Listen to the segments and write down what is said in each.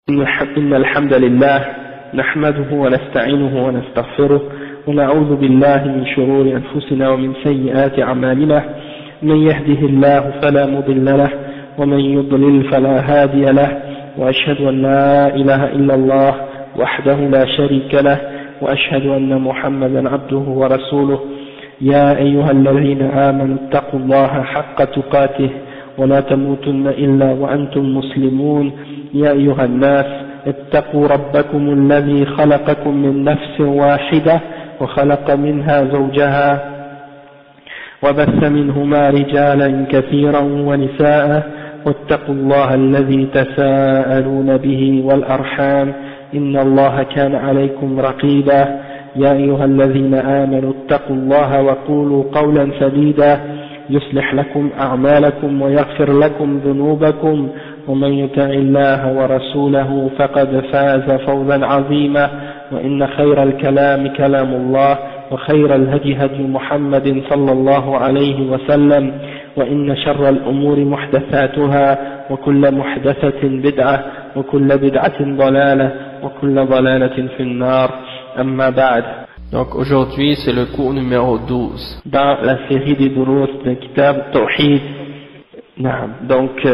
إن الحمد لله نحمده ونستعينه ونستغفره ونعوذ بالله من شرور أنفسنا ومن سيئات أعمالنا من يهده الله فلا مضل له ومن يضلل فلا هادي له وأشهد أن لا إله إلا الله وحده لا شريك له وأشهد أن محمدا عبده ورسوله يا أيها الذين آمنوا اتقوا الله حق تقاته ولا تموتن إلا وأنتم مسلمون يا أيها الناس اتقوا ربكم الذي خلقكم من نفس واحدة وخلق منها زوجها وبث منهما رجالا كثيرا ونساء واتقوا الله الذي تساءلون به والأرحام إن الله كان عليكم رقيبا يا أيها الذين آمنوا اتقوا الله وقولوا قولا سديدا يصلح لكم أعمالكم ويغفر لكم ذنوبكم ومن يطع الله ورسوله فقد فاز فوزا عظيما وإن خير الكلام كلام الله وخير الهدي هدي محمد صلى الله عليه وسلم وإن شر الأمور محدثاتها وكل محدثة بدعة وكل بدعة ضلالة وكل ضلالة في النار أما بعد. Donc aujourd'hui c'est le cours numéro 12 dans la série des durus de Kitab Tawhid. Donc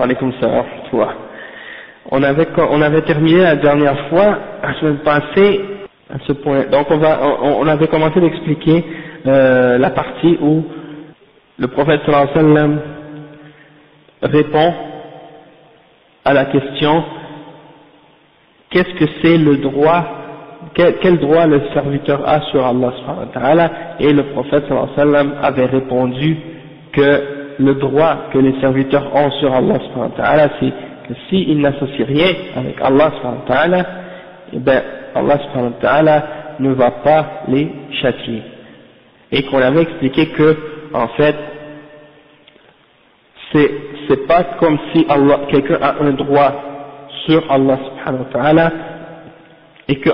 alaykoum salam, toi. On avait terminé la dernière fois, la semaine passée, à ce point. Donc on avait commencé d'expliquer la partie où le prophète sallallahu alayhi wa sallam répond à la question qu'est-ce que c'est le droit, quel droit le serviteur a sur Allah subhanahu wa ta'ala, et le prophète sallallahu alayhi wa sallam avait répondu que le droit que les serviteurs ont sur Allah subhanahu wa ta'ala, c'est que s'ils n'associent rien avec Allah subhanahu wa ta'ala, eh ben Allah subhanahu wa ta'ala ne va pas les châtier. Et qu'on avait expliqué que, en fait, c'est pas comme si quelqu'un a un droit sur Allah subhanahu wa ta'ala, et que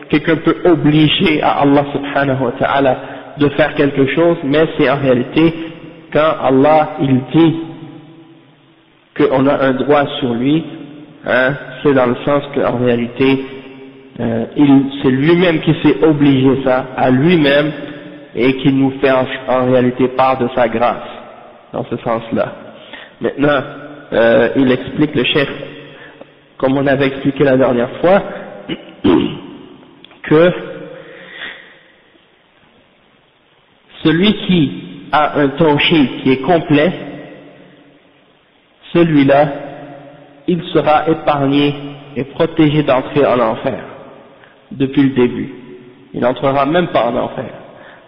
quelqu'un peut obliger à Allah subhanahu wa ta'ala de faire quelque chose, mais c'est en réalité quand Allah il dit qu'on a un droit sur lui, c'est dans le sens qu'en réalité c'est lui-même qui s'est obligé ça à lui-même et qui nous fait en réalité part de sa grâce dans ce sens-là. Maintenant il explique, le cheikh, comme on avait expliqué la dernière fois, que celui qui a un tawhid qui est complet, celui-là, il sera épargné et protégé d'entrer en enfer depuis le début. Il n'entrera même pas en enfer.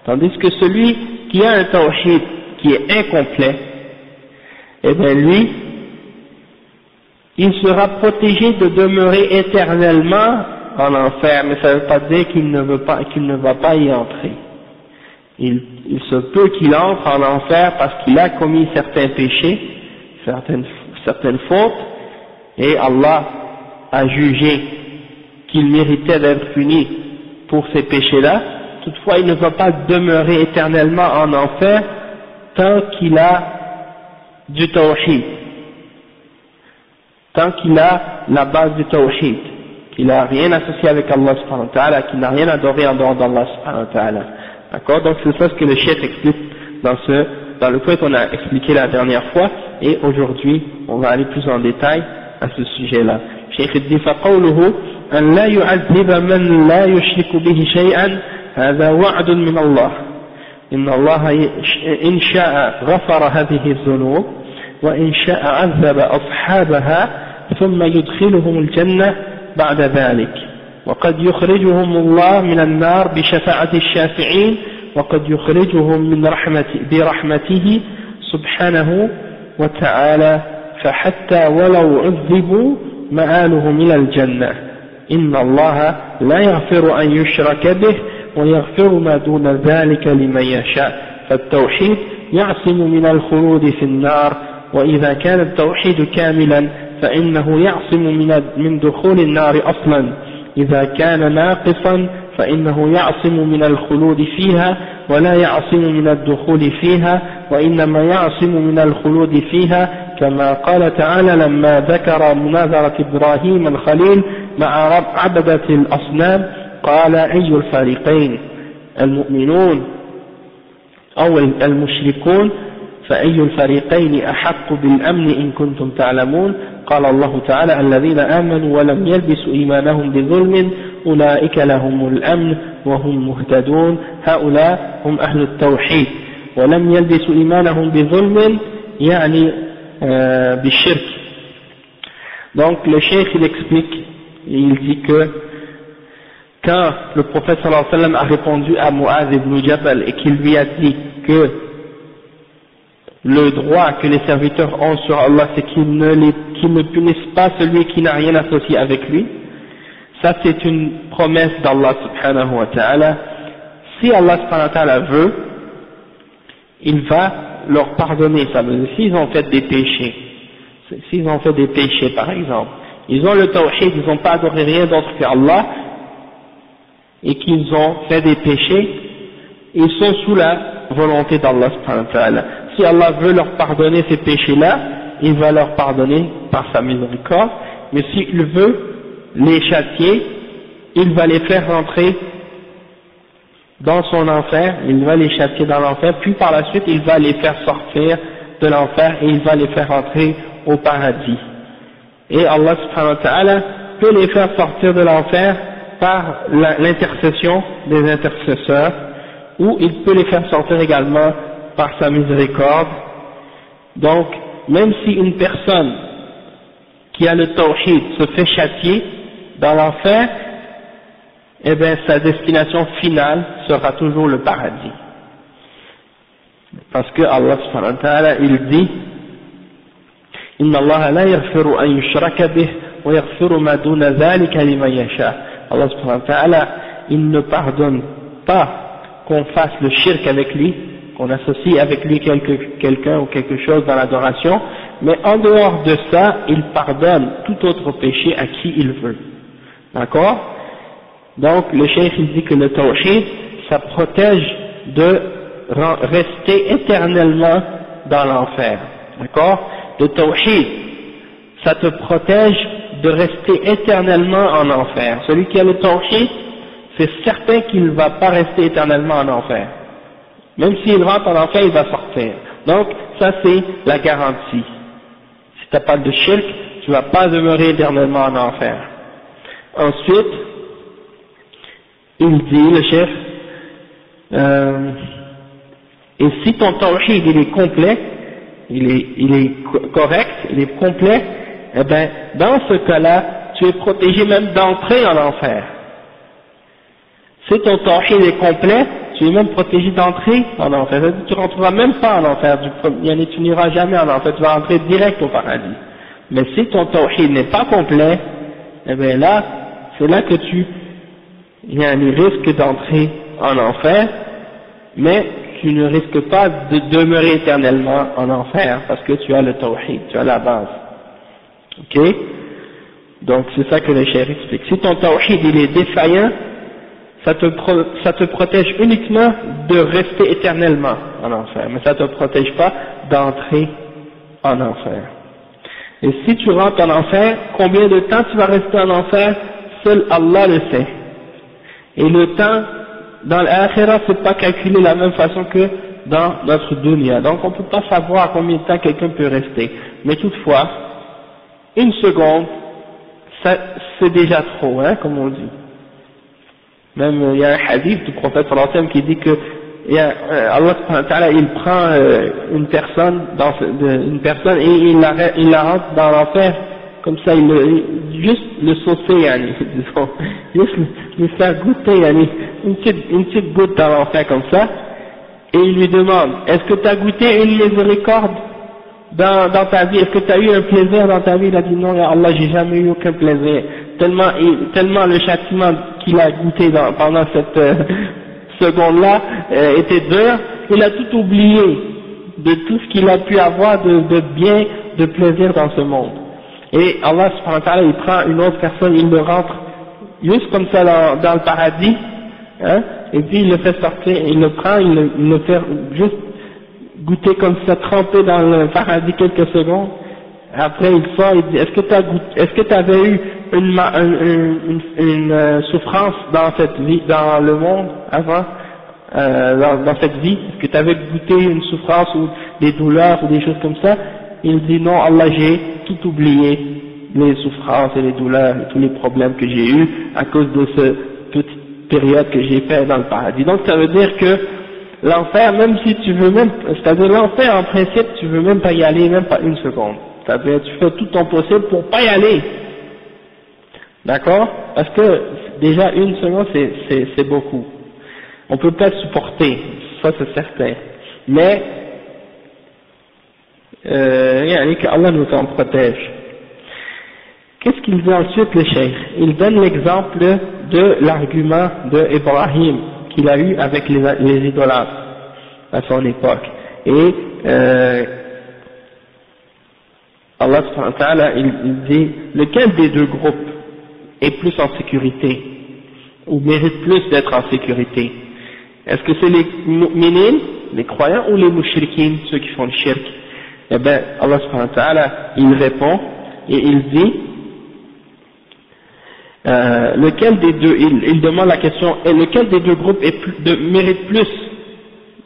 Tandis que celui qui a un tawhid qui est incomplet, eh bien lui, il sera protégé de demeurer éternellement en enfer, mais ça ne veut pas dire qu'il ne va pas y entrer. Il se peut qu'il entre en enfer parce qu'il a commis certains péchés, certaines fautes, et Allah a jugé qu'il méritait d'être puni pour ces péchés-là. Toutefois, il ne va pas demeurer éternellement en enfer tant qu'il a du tawhid, tant qu'il a la base du tawhid, qu'il n'a rien associé avec Allah subhanahu wa ta'ala, qu'il n'a rien adoré en dehors d'Allah subhanahu wa ta'ala. D'accord? Donc c'est ça ce que le cheikh explique dans le point qu'on a expliqué la dernière fois, et aujourd'hui on va aller plus en détail à ce sujet-là. Cheikh dit فقوله أن لا يعذب من لا يشرك به شيئا هذا وعد من الله إن الله إن شاء غفر هذه الذنوب وإن شاء عذب أصحابها ثم يدخلهم الجنة بعد ذلك وقد يخرجهم الله من النار بشفاعة الشافعين وقد يخرجهم من برحمته سبحانه وتعالى فحتى ولو عذبوا مآلهم إلى الجنة إن الله لا يغفر أن يشرك به ويغفر ما دون ذلك لمن يشاء فالتوحيد يعصم من الخلود في النار وإذا كان التوحيد كاملا فإنه يعصم من دخول النار أصلا إذا كان ناقصا فإنه يعصم من الخلود فيها ولا يعصم من الدخول فيها وإنما يعصم من الخلود فيها كما قال تعالى لما ذكر مناظرة إبراهيم الخليل مع عبدة الأصنام قال أي الفريقين المؤمنون أو المشركون فأي الفريقين أحق بالأمن إن كنتم تعلمون قال الله تعالى الذين آمنوا ولم يلبسوا إيمانهم بظلم أولئك لهم الأمن وهم مهتدون هؤلاء هم أهل التوحيد ولم يلبسوا إيمانهم بظلم يعني بالشرك. Donc le cheikh il explique, il dit que quand le prophète sallallahu alayhi wa sallam a répondu à Mu'adh ibn Jabal et qu'il lui a dit que le droit que les serviteurs ont sur Allah c'est qu'ils ne punissent pas celui qui n'a rien associé avec lui, ça c'est une promesse d'Allah subhanahu wa ta'ala. Si Allah subhanahu wa ta'ala veut, il va leur pardonner. Ça veut dire s'ils ont fait des péchés, par exemple, ils ont le tawhid, ils n'ont pas adoré rien d'autre qu'Allah et qu'ils ont fait des péchés, ils sont sous la volonté d'Allah subhanahu wa ta'ala. Si Allah veut leur pardonner ces péchés-là, il va leur pardonner par sa miséricorde, mais s'il veut les châtier, il va les faire rentrer dans son enfer, il va les châtier dans l'enfer, puis par la suite il va les faire sortir de l'enfer et il va les faire rentrer au paradis. Et Allah subhanahu wa ta'ala peut les faire sortir de l'enfer par l'intercession des intercesseurs, ou il peut les faire sortir également par sa miséricorde. Donc, même si une personne qui a le tawhid se fait châtier dans l'enfer, eh bien sa destination finale sera toujours le paradis. Parce que Allah subhanahu wa ta'ala il dit Inna Allah la yaghfiru an yushraka bih wa yaghfiru ma duna dhalika liman yasha. Allah subhanahu wa ta'ala il ne pardonne pas qu'on fasse le shirk avec lui, qu'on associe avec lui quelqu'un ou quelque chose dans l'adoration, mais en dehors de ça, il pardonne tout autre péché à qui il veut. D'accord? Donc le cheikh il dit que le tawhid, ça protège de rester éternellement dans l'enfer. D'accord? Le tawhid, ça te protège de rester éternellement en enfer. Celui qui a le tawhid, c'est certain qu'il ne va pas rester éternellement en enfer. Même s'il rentre en enfer, il va sortir. Donc, ça c'est la garantie. Si tu n'as pas de shirk, tu ne vas pas demeurer éternellement en enfer. Ensuite, il dit, le chef, et si ton tawhid il est complet, il est correct, il est complet, eh ben, dans ce cas-là, tu es protégé même d'entrer en enfer. Si ton tawhid est complet, tu es même protégé d'entrer en enfer. C'est-à-dire que tu ne rentreras même pas en enfer, tu n'iras jamais en enfer, tu vas entrer direct au paradis. Mais si ton tawhid n'est pas complet, eh bien là, c'est là que tu risques d'entrer en enfer, mais tu ne risques pas de demeurer éternellement en enfer, parce que tu as le tawhid, tu as la base. Ok? Donc c'est ça que le cheikh explique. Si ton tawhid il est défaillant, ça te protège uniquement de rester éternellement en enfer, mais ça ne te protège pas d'entrer en enfer. Et si tu rentres en enfer, combien de temps tu vas rester en enfer, seul Allah le sait. Et le temps dans l'akhirah, c'est pas calculé de la même façon que dans notre dunya. Donc on ne peut pas savoir combien de temps quelqu'un peut rester. Mais toutefois, une seconde, c'est déjà trop, hein, comme on dit. Même il y a un hadith du prophète sallallahu alayhi wa sallam qui dit que Allah subhanahu wa ta'ala il prend une personne et il la rentre dans l'enfer comme ça, juste le saucer, disons, juste lui faire goûter une petite goutte dans l'enfer comme ça, et il lui demande est-ce que tu as goûté une miséricorde dans ta vie, est-ce que tu as eu un plaisir dans ta vie? Il a dit non, ya Allah, j'ai jamais eu aucun plaisir, tellement le châtiment qu'il a goûté pendant cette seconde-là était dur, il a tout oublié de tout ce qu'il a pu avoir de bien, de plaisir dans ce monde. Et Allah subhanahu wa ta'ala il prend une autre personne, il le rentre juste comme ça dans le paradis, hein, et puis il le fait sortir, il le prend, il le fait juste goûter comme ça, tremper dans le paradis quelques secondes, après il sort, il dit, est-ce que tu avais eu une souffrance dans cette vie, dans le monde avant, dans cette vie? Est-ce que tu avais goûté une souffrance ou des douleurs ou des choses comme ça? Il dit non, Allah, j'ai tout oublié, les souffrances et les douleurs et tous les problèmes que j'ai eus à cause de cette petite période que j'ai fait dans le paradis. Donc ça veut dire que l'enfer, même si tu veux même, c'est-à-dire l'enfer en principe, tu veux même pas y aller, même pas une seconde. C'est-à-dire tu fais tout ton possible pour pas y aller. D'accord? Parce que déjà une seconde c'est beaucoup. On peut pas supporter, ça c'est certain. Mais qu'Allah nous en protège. Qu'est-ce qu'il dit ensuite le cheikh? Il donne l'exemple de l'argument de Ibrahim qu'il a eu avec les idolâtres à son époque. Et Allah subhanahu wa ta'ala, il dit lequel des deux groupes est plus en sécurité ou mérite plus d'être en sécurité? Est-ce que c'est les mu'minin, les croyants, ou les mushrikins, ceux qui font le shirk? Eh bien, Allah subhanahu wa ta'ala, il répond et il dit lequel des deux, il demande la question, et lequel des deux groupes mérite plus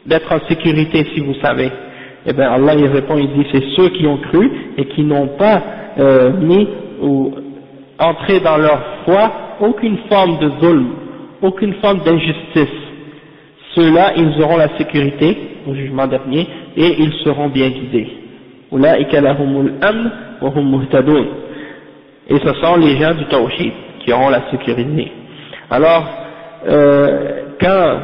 d'être en sécurité, si vous savez? Eh bien Allah il répond, il dit c'est ceux qui ont cru et qui n'ont pas mis ou entré dans leur foi aucune forme de zulm, aucune forme d'injustice. Ceux-là, ils auront la sécurité au jugement dernier et ils seront bien guidés. Ulaika lahumul amn wa hum muhtadun. Et ce sont les gens du tawhid qui auront la sécurité. Alors, quand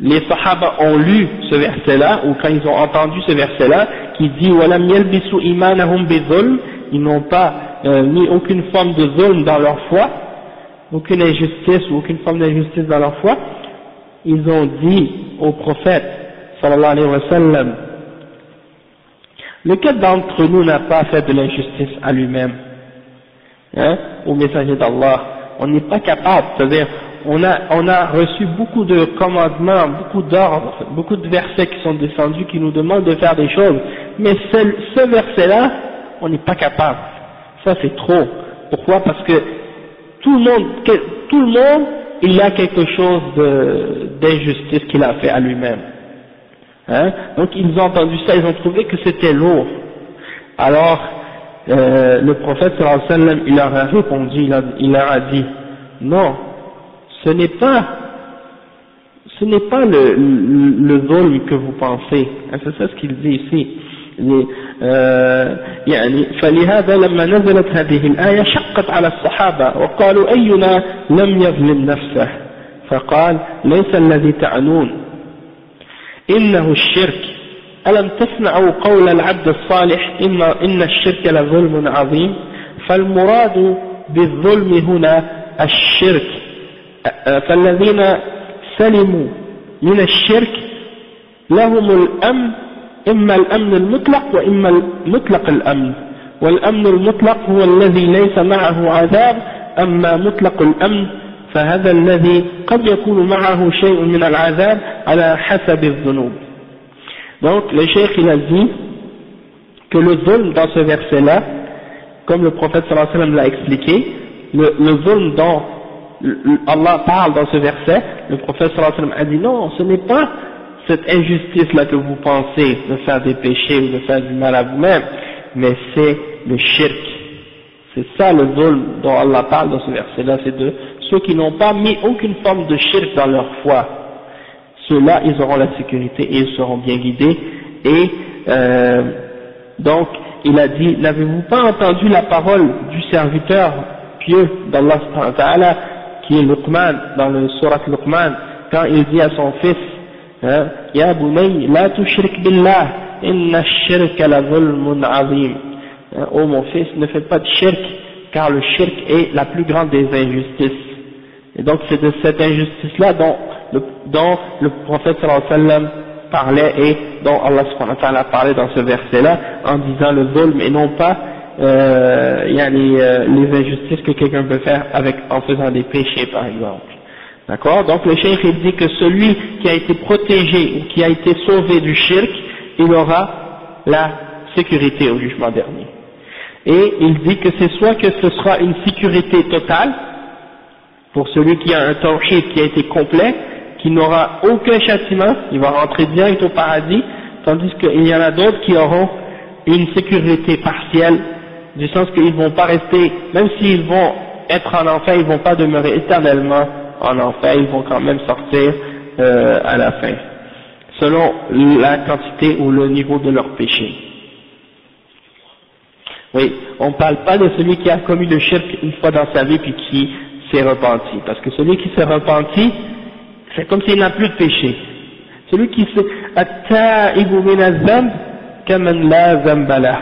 les Sahaba ont lu ce verset-là, ou quand ils ont entendu ce verset-là, qui dit وَلَمْ يَلْبِسُوا إِيمَانَهُمْ بِظُلْمٍ, ils n'ont pas mis aucune forme de zulm dans leur foi, aucune injustice ou aucune forme d'injustice dans leur foi, ils ont dit au prophète sallallahu alayhi wa sallam, lequel d'entre nous n'a pas fait de l'injustice à lui-même, au messager d'Allah? On n'est pas capable, c'est-à-dire on a reçu beaucoup de commandements, beaucoup d'ordres, beaucoup de versets qui sont descendus qui nous demandent de faire des choses, mais ce verset-là, on n'est pas capable. Ça c'est trop. Pourquoi? Parce que tout le monde, il a quelque chose d'injustice qu'il a fait à lui-même. Donc ils ont entendu ça, ils ont trouvé que c'était lourd. Alors le prophète sallallahu alayhi wa sallam, il leur a répondu, il leur a dit, non, ce n'est pas le zulm que vous pensez. C'est ça ce qu'il dit ici. يعني فلهذا لما نزلت هذه الآية شقت على الصحابة وقالوا أينا لم يظلم نفسه فقال ليس الذي تعنون إنه الشرك ألم تسمعوا قول العبد الصالح إن الشرك لظلم عظيم فالمراد بالظلم هنا الشرك فالذين سلموا من الشرك لهم الأمن إما الأمن المطلق وإما مطلق الأمن والأمن المطلق هو الذي ليس معه عذاب أما مطلق الأمن فهذا الذي قد يكون معه شيء من العذاب على حسب الذنوب. Donc le cheikh il a dit que le zulm dans ce verset là, comme le prophète sallallahu alayhi wa sallam l'a expliqué, le zulm dont Allah parle dans ce verset, le prophète sallallahu alayhi wa sallam a dit non, ce n'est pas cette injustice là que vous pensez de faire des péchés ou de faire du mal à vous-même, mais c'est le shirk. C'est ça le zulm dont Allah parle dans ce verset là, c'est de ceux qui n'ont pas mis aucune forme de shirk dans leur foi. Ceux-là, ils auront la sécurité et ils seront bien guidés. Et donc, il a dit, n'avez-vous pas entendu la parole du serviteur pieux d'Allah subhanahu wa ta'ala, qui est Luqman, dans le surat Luqman, quand il dit à son fils, Ya bunay, la tushrik billah, inna ash-shirka la zulmun azim. Oh mon fils, ne fais pas de shirk, car le shirk est la plus grande des injustices. Et donc c'est de cette injustice-là dont le prophète sallallahu alayhi wa sallam parlait et dont Allah subhanahu wa ta'ala parlait dans ce verset-là, en disant le zulm et non pas les injustices que quelqu'un peut faire en faisant des péchés par exemple. D'accord? Donc le cheikh il dit que celui qui a été protégé ou qui a été sauvé du shirk, il aura la sécurité au jugement dernier. Et il dit que c'est soit que ce sera une sécurité totale, pour celui qui a un tawhid qui a été complet, qui n'aura aucun châtiment, il va rentrer direct au paradis, tandis qu'il y en a d'autres qui auront une sécurité partielle, du sens qu'ils ne vont pas rester, même s'ils vont être en enfer, ils ne vont pas demeurer éternellement en enfer, ils vont quand même sortir à la fin, selon la quantité ou le niveau de leur péché. Oui, on ne parle pas de celui qui a commis le shirk une fois dans sa vie puis qui s'est repenti, parce que celui qui s'est repenti, c'est comme s'il n'a plus de péché. Celui qui s'est at-ta'ibu min az-zamb kaman la zamba lah.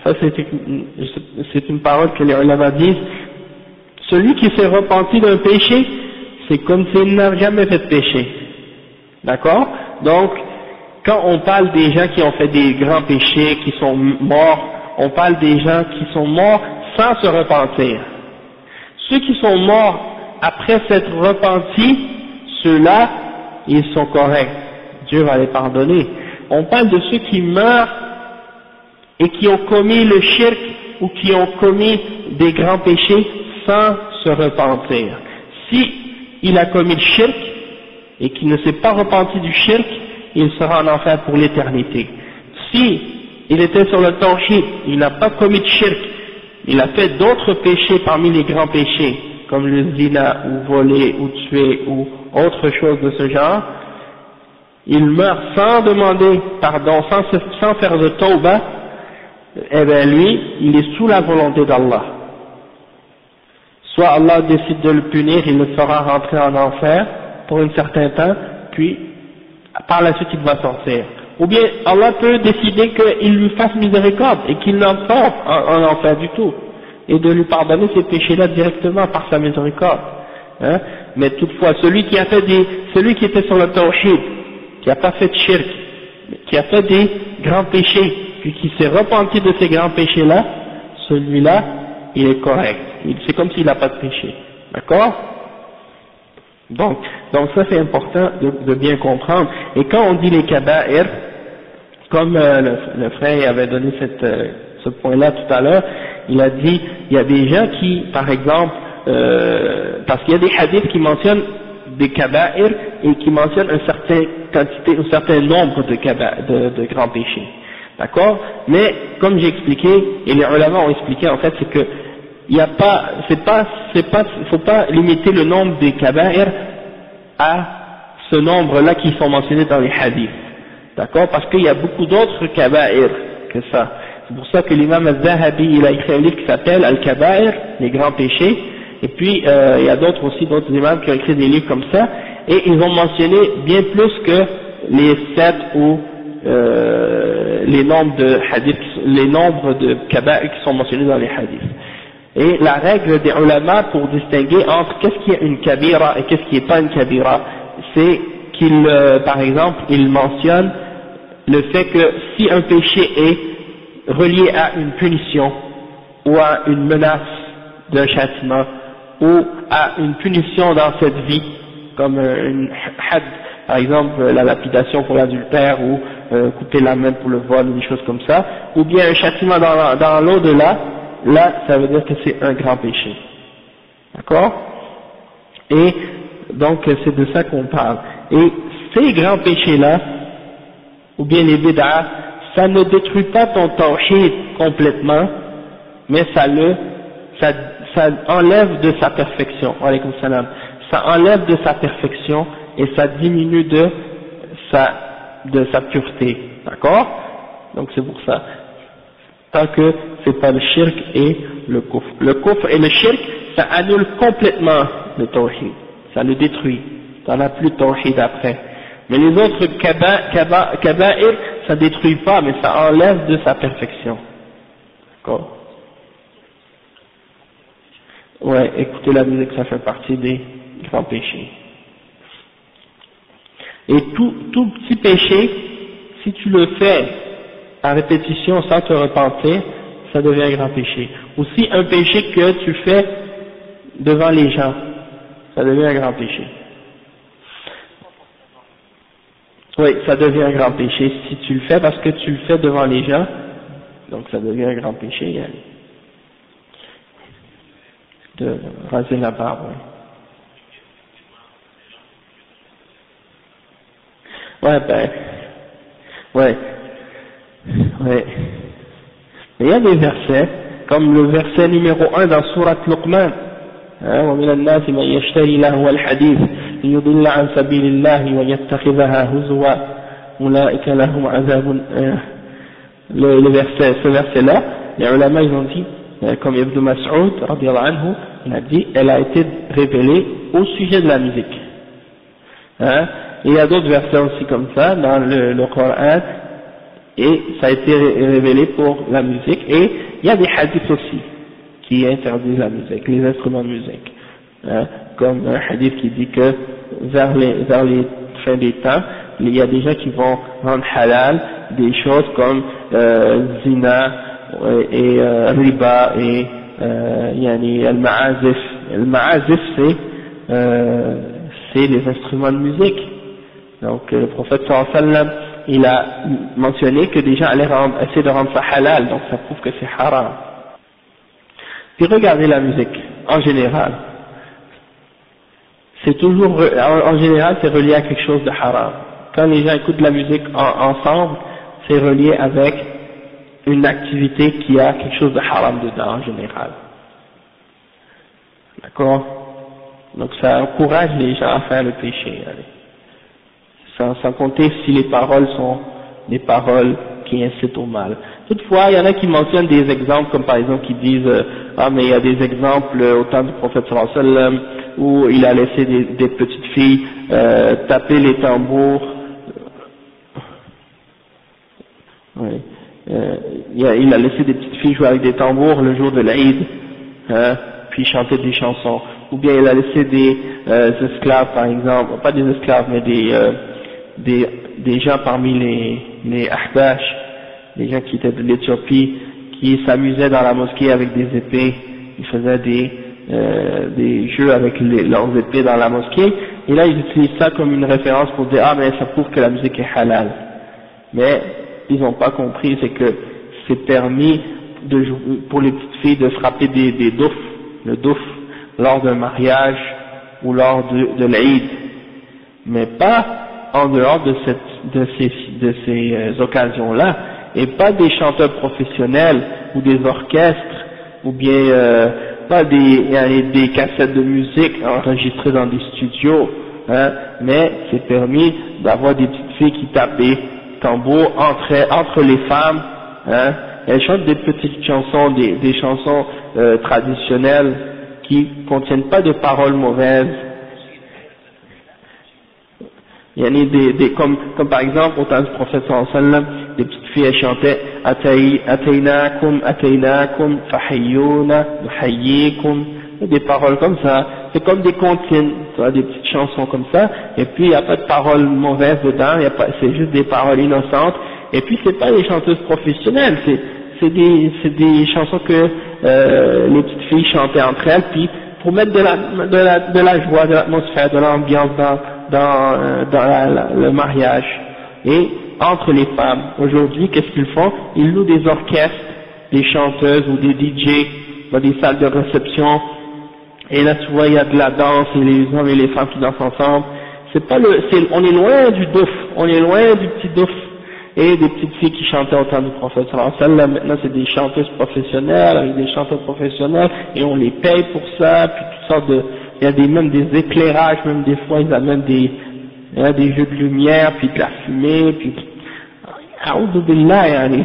Ça c'est une parole que les ulama disent. Celui qui s'est repenti d'un péché, c'est comme s'il n'a jamais fait de péché. D'accord? Donc, quand on parle des gens qui ont fait des grands péchés, qui sont morts, on parle des gens qui sont morts sans se repentir. Ceux qui sont morts après s'être repentis, ceux-là, ils sont corrects. Dieu va les pardonner. On parle de ceux qui meurent et qui ont commis le shirk ou qui ont commis des grands péchés sans se repentir. Si il a commis le shirk et qu'il ne s'est pas repenti du shirk, il sera en enfer pour l'éternité. Si il était sur le tawhid, il n'a pas commis de shirk, il a fait d'autres péchés parmi les grands péchés, comme le zina, ou voler, ou tuer, ou autre chose de ce genre, il meurt sans demander pardon, sans faire de tawbah, eh bien lui, il est sous la volonté d'Allah. Soit Allah décide de le punir, il le fera rentrer en enfer pour un certain temps, puis par la suite il va sortir. Ou bien Allah peut décider qu'il lui fasse miséricorde et qu'il n'entre pas en enfer du tout, et de lui pardonner ses péchés-là directement par sa miséricorde. Hein? Mais toutefois, celui qui était sur le tawhid, qui n'a pas fait de shirk, qui a fait des grands péchés, puis qui s'est repenti de ces grands péchés-là, celui-là, il est correct. C'est comme s'il n'a pas de péché. D'accord? Donc ça c'est important de bien comprendre. Et quand on dit les kaba'ir, comme le frère avait donné ce point-là tout à l'heure, il a dit, il y a des gens qui, par exemple, parce qu'il y a des hadiths qui mentionnent des kaba'ir et qui mentionnent une certaine quantité, un certain nombre de grands péchés. D'accord? Mais, comme j'ai expliqué, et les ulama ont expliqué, en fait, c'est que, il faut pas limiter le nombre des kaba'ir à ce nombre-là qui sont mentionnés dans les hadiths. D'accord? Parce qu'il y a beaucoup d'autres kaba'ir que ça. C'est pour ça que l'imam al-Zahabi, il a écrit un livre qui s'appelle Al-Kaba'ir, les grands péchés, et puis il y a d'autres imams qui ont écrit des livres comme ça, et ils ont mentionné bien plus que les 7 ou les nombres de kaba'ir qui sont mentionnés dans les hadiths. Et la règle des ulama pour distinguer entre qu'est-ce qui est une kabira et qu'est-ce qui n'est pas une kabira, c'est qu'il, par exemple, il mentionne le fait que si un péché est relié à une punition ou à une menace d'un châtiment ou à une punition dans cette vie, comme une had, par exemple la lapidation pour l'adultère ou couper la main pour le vol ou des choses comme ça, ou bien un châtiment dans l'au-delà, là ça veut dire que c'est un grand péché. D'accord? Et donc c'est de ça qu'on parle. Et ces grands péchés-là, ou bien les bid'ah, ça ne détruit pas ton tawhid complètement, mais ça enlève de sa perfection. Alaykoum salam. Ça enlève de sa perfection et ça diminue de sa pureté. D'accord? Donc c'est pour ça. Tant que c'est pas le shirk et le kufr. Le kufr et le shirk, ça annule complètement le tawhid. Ça le détruit. T'en as plus de tawhid après. Mais les autres kaba'ir, ça détruit pas, mais ça enlève de sa perfection. D'accord? Ouais, écouter la musique, ça fait partie des grands péchés. Et tout petit péché, si tu le fais à répétition sans te repentir, ça devient un grand péché. Aussi un péché que tu fais devant les gens, ça devient un grand péché. Oui, ça devient un grand péché si tu le fais parce que tu le fais devant les gens, donc ça devient un grand péché. de raser la barbe. Ouais, ouais. Mais il y a des versets, comme le verset numéro 1 dans Sourate Luqman, ومن الناس من يشتري لهو الحديث ليضل عن سبيل الله ويتخذها هزوا أولئك لهم عذاب. Ce verset-là, les ulama ils ont dit, comme Ibn Mas'ud radiyallahu anhu, il a dit, elle a été révélée au sujet de la musique. Et il y a d'autres versets aussi comme ça dans le Coran, et ça a été révélé pour la musique, et il y a des hadiths aussi qui interdisent la musique, les instruments de musique, comme un hadith qui dit que vers les fins des temps, il y a des gens qui vont rendre halal des choses comme zina et riba et yani al-ma'azif. Al-ma'azif c'est les instruments de musique. Donc le prophète sallallahu alayhi wa sallam, il a mentionné que des gens allaient essayer de rendre ça halal, donc ça prouve que c'est haram. Puis regardez la musique, en général. C'est toujours, en général, c'est relié à quelque chose de haram. Quand les gens écoutent la musique ensemble, c'est relié avec une activité qui a quelque chose de haram dedans, en général. D'accord? Donc ça encourage les gens à faire le péché. Sans compter si les paroles sont des paroles qui incitent au mal. Toutefois, il y en a qui mentionnent des exemples, comme par exemple qui disent ah mais il y a des exemples au temps du prophète sallallahu alayhi wa sallam où il a laissé des petites filles taper les tambours. Oui. Il a laissé des petites filles jouer avec des tambours le jour de l'Aïd, puis chanter des chansons. Ou bien il a laissé des esclaves par exemple, pas des esclaves mais des gens parmi les Ahbash, les gens qui étaient de l'Éthiopie, qui s'amusaient dans la mosquée avec des épées, ils faisaient des jeux avec leurs épées dans la mosquée, et là ils utilisent ça comme une référence pour dire ah mais ça prouve que la musique est halal. Mais ils n'ont pas compris, c'est que c'est permis pour les petites filles de frapper des doufs, le douf, lors d'un mariage ou lors de l'Aïd, mais pas en dehors de ces occasions-là, et pas des chanteurs professionnels ou des orchestres ou bien pas des cassettes de musique enregistrées dans des studios, mais c'est permis d'avoir des petites filles qui tapent des tambours entre les femmes, elles chantent des petites chansons, des chansons traditionnelles qui contiennent pas de paroles mauvaises. Il y en a comme par exemple au temps du prophète sallallahu alayhi wa sallam, des petites filles elles chantaient Ataynakum fahayyuna nuhayyikum, des paroles comme ça, c'est comme des comptines, des petites chansons comme ça, et puis il n'y a pas de paroles mauvaises dedans, c'est juste des paroles innocentes, et puis c'est pas des chanteuses professionnelles, c'est des chansons que les petites filles chantaient entre elles, puis pour mettre de la joie, de l'atmosphère, de l'ambiance dans le mariage. Et entre les femmes, aujourd'hui, qu'est-ce qu'ils font? Ils louent des orchestres, des chanteuses ou des DJ dans des salles de réception, et là tu vois il y a de la danse, et les hommes et les femmes qui dansent ensemble. On est loin du douf, on est loin du petit douf et des petites filles qui chantaient au temps du prophète sallallahu alayhi wa sallam. Maintenant c'est des chanteuses professionnelles avec des chanteurs professionnels, et on les paye pour ça, puis toutes sortes il y a même des éclairages, même des fois ils amènent des jeux de lumière, puis de la fumée, puis a'oudhu billah yani.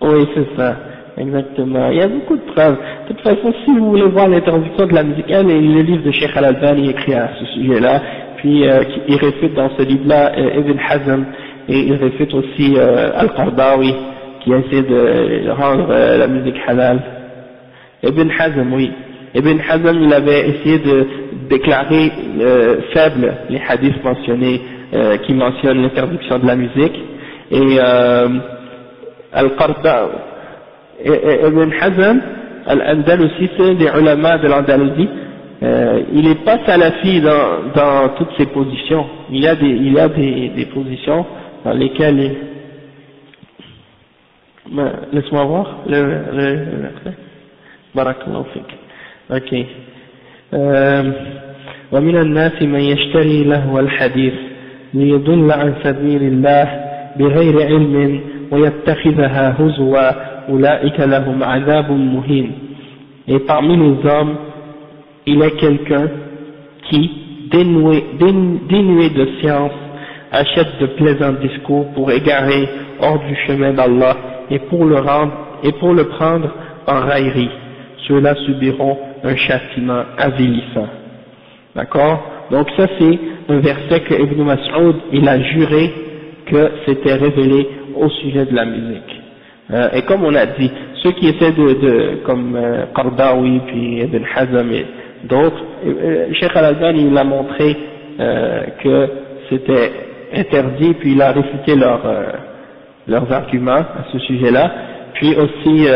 Oui, c'est ça, exactement. Il y a beaucoup de preuves. De toute façon, si vous voulez voir l'introduction de la musique, le livre de Cheikh Al-Albani écrit à ce sujet-là, puis il réfute dans ce livre-là Ibn Hazm, et il réfute aussi Al-Qardawi, qui a essayé de rendre la musique halal. Ibn Hazm, oui. Ibn Hazm, il avait essayé de déclarer faibles les hadiths mentionnés, qui mentionnent l'interdiction de la musique, et Al-Qardawi, Ibn Hazm, Al-Andalusi, c'est des ulama de l'Andalousie, il n'est pas salafi dans toutes ses positions. Il y a des positions dans lesquelles Laisse-moi voir le verset. Barakallahu fik. Ok. ومن الناس من يشتري لهو الحديث ليضل عن سبيل الله بغير علم ويتخذها هزوا أولئك لهم عذاب مهين. Et parmi les hommes, il y a quelqu'un qui, dénué de science, achète de plaisants discours pour égarer hors du chemin d'Allah et pour le prendre en raillerie. Ceux-là subiront un châtiment avilissant. D'accord? Donc ça c'est un verset que Ibn Mas'ud il a juré que c'était révélé au sujet de la musique. Et comme on a dit, ceux qui essaient comme Qardawi puis Ibn Hazm et d'autres, Cheikh Al-Albani il a montré que c'était interdit, puis il a réfuté leurs arguments à ce sujet-là, puis aussi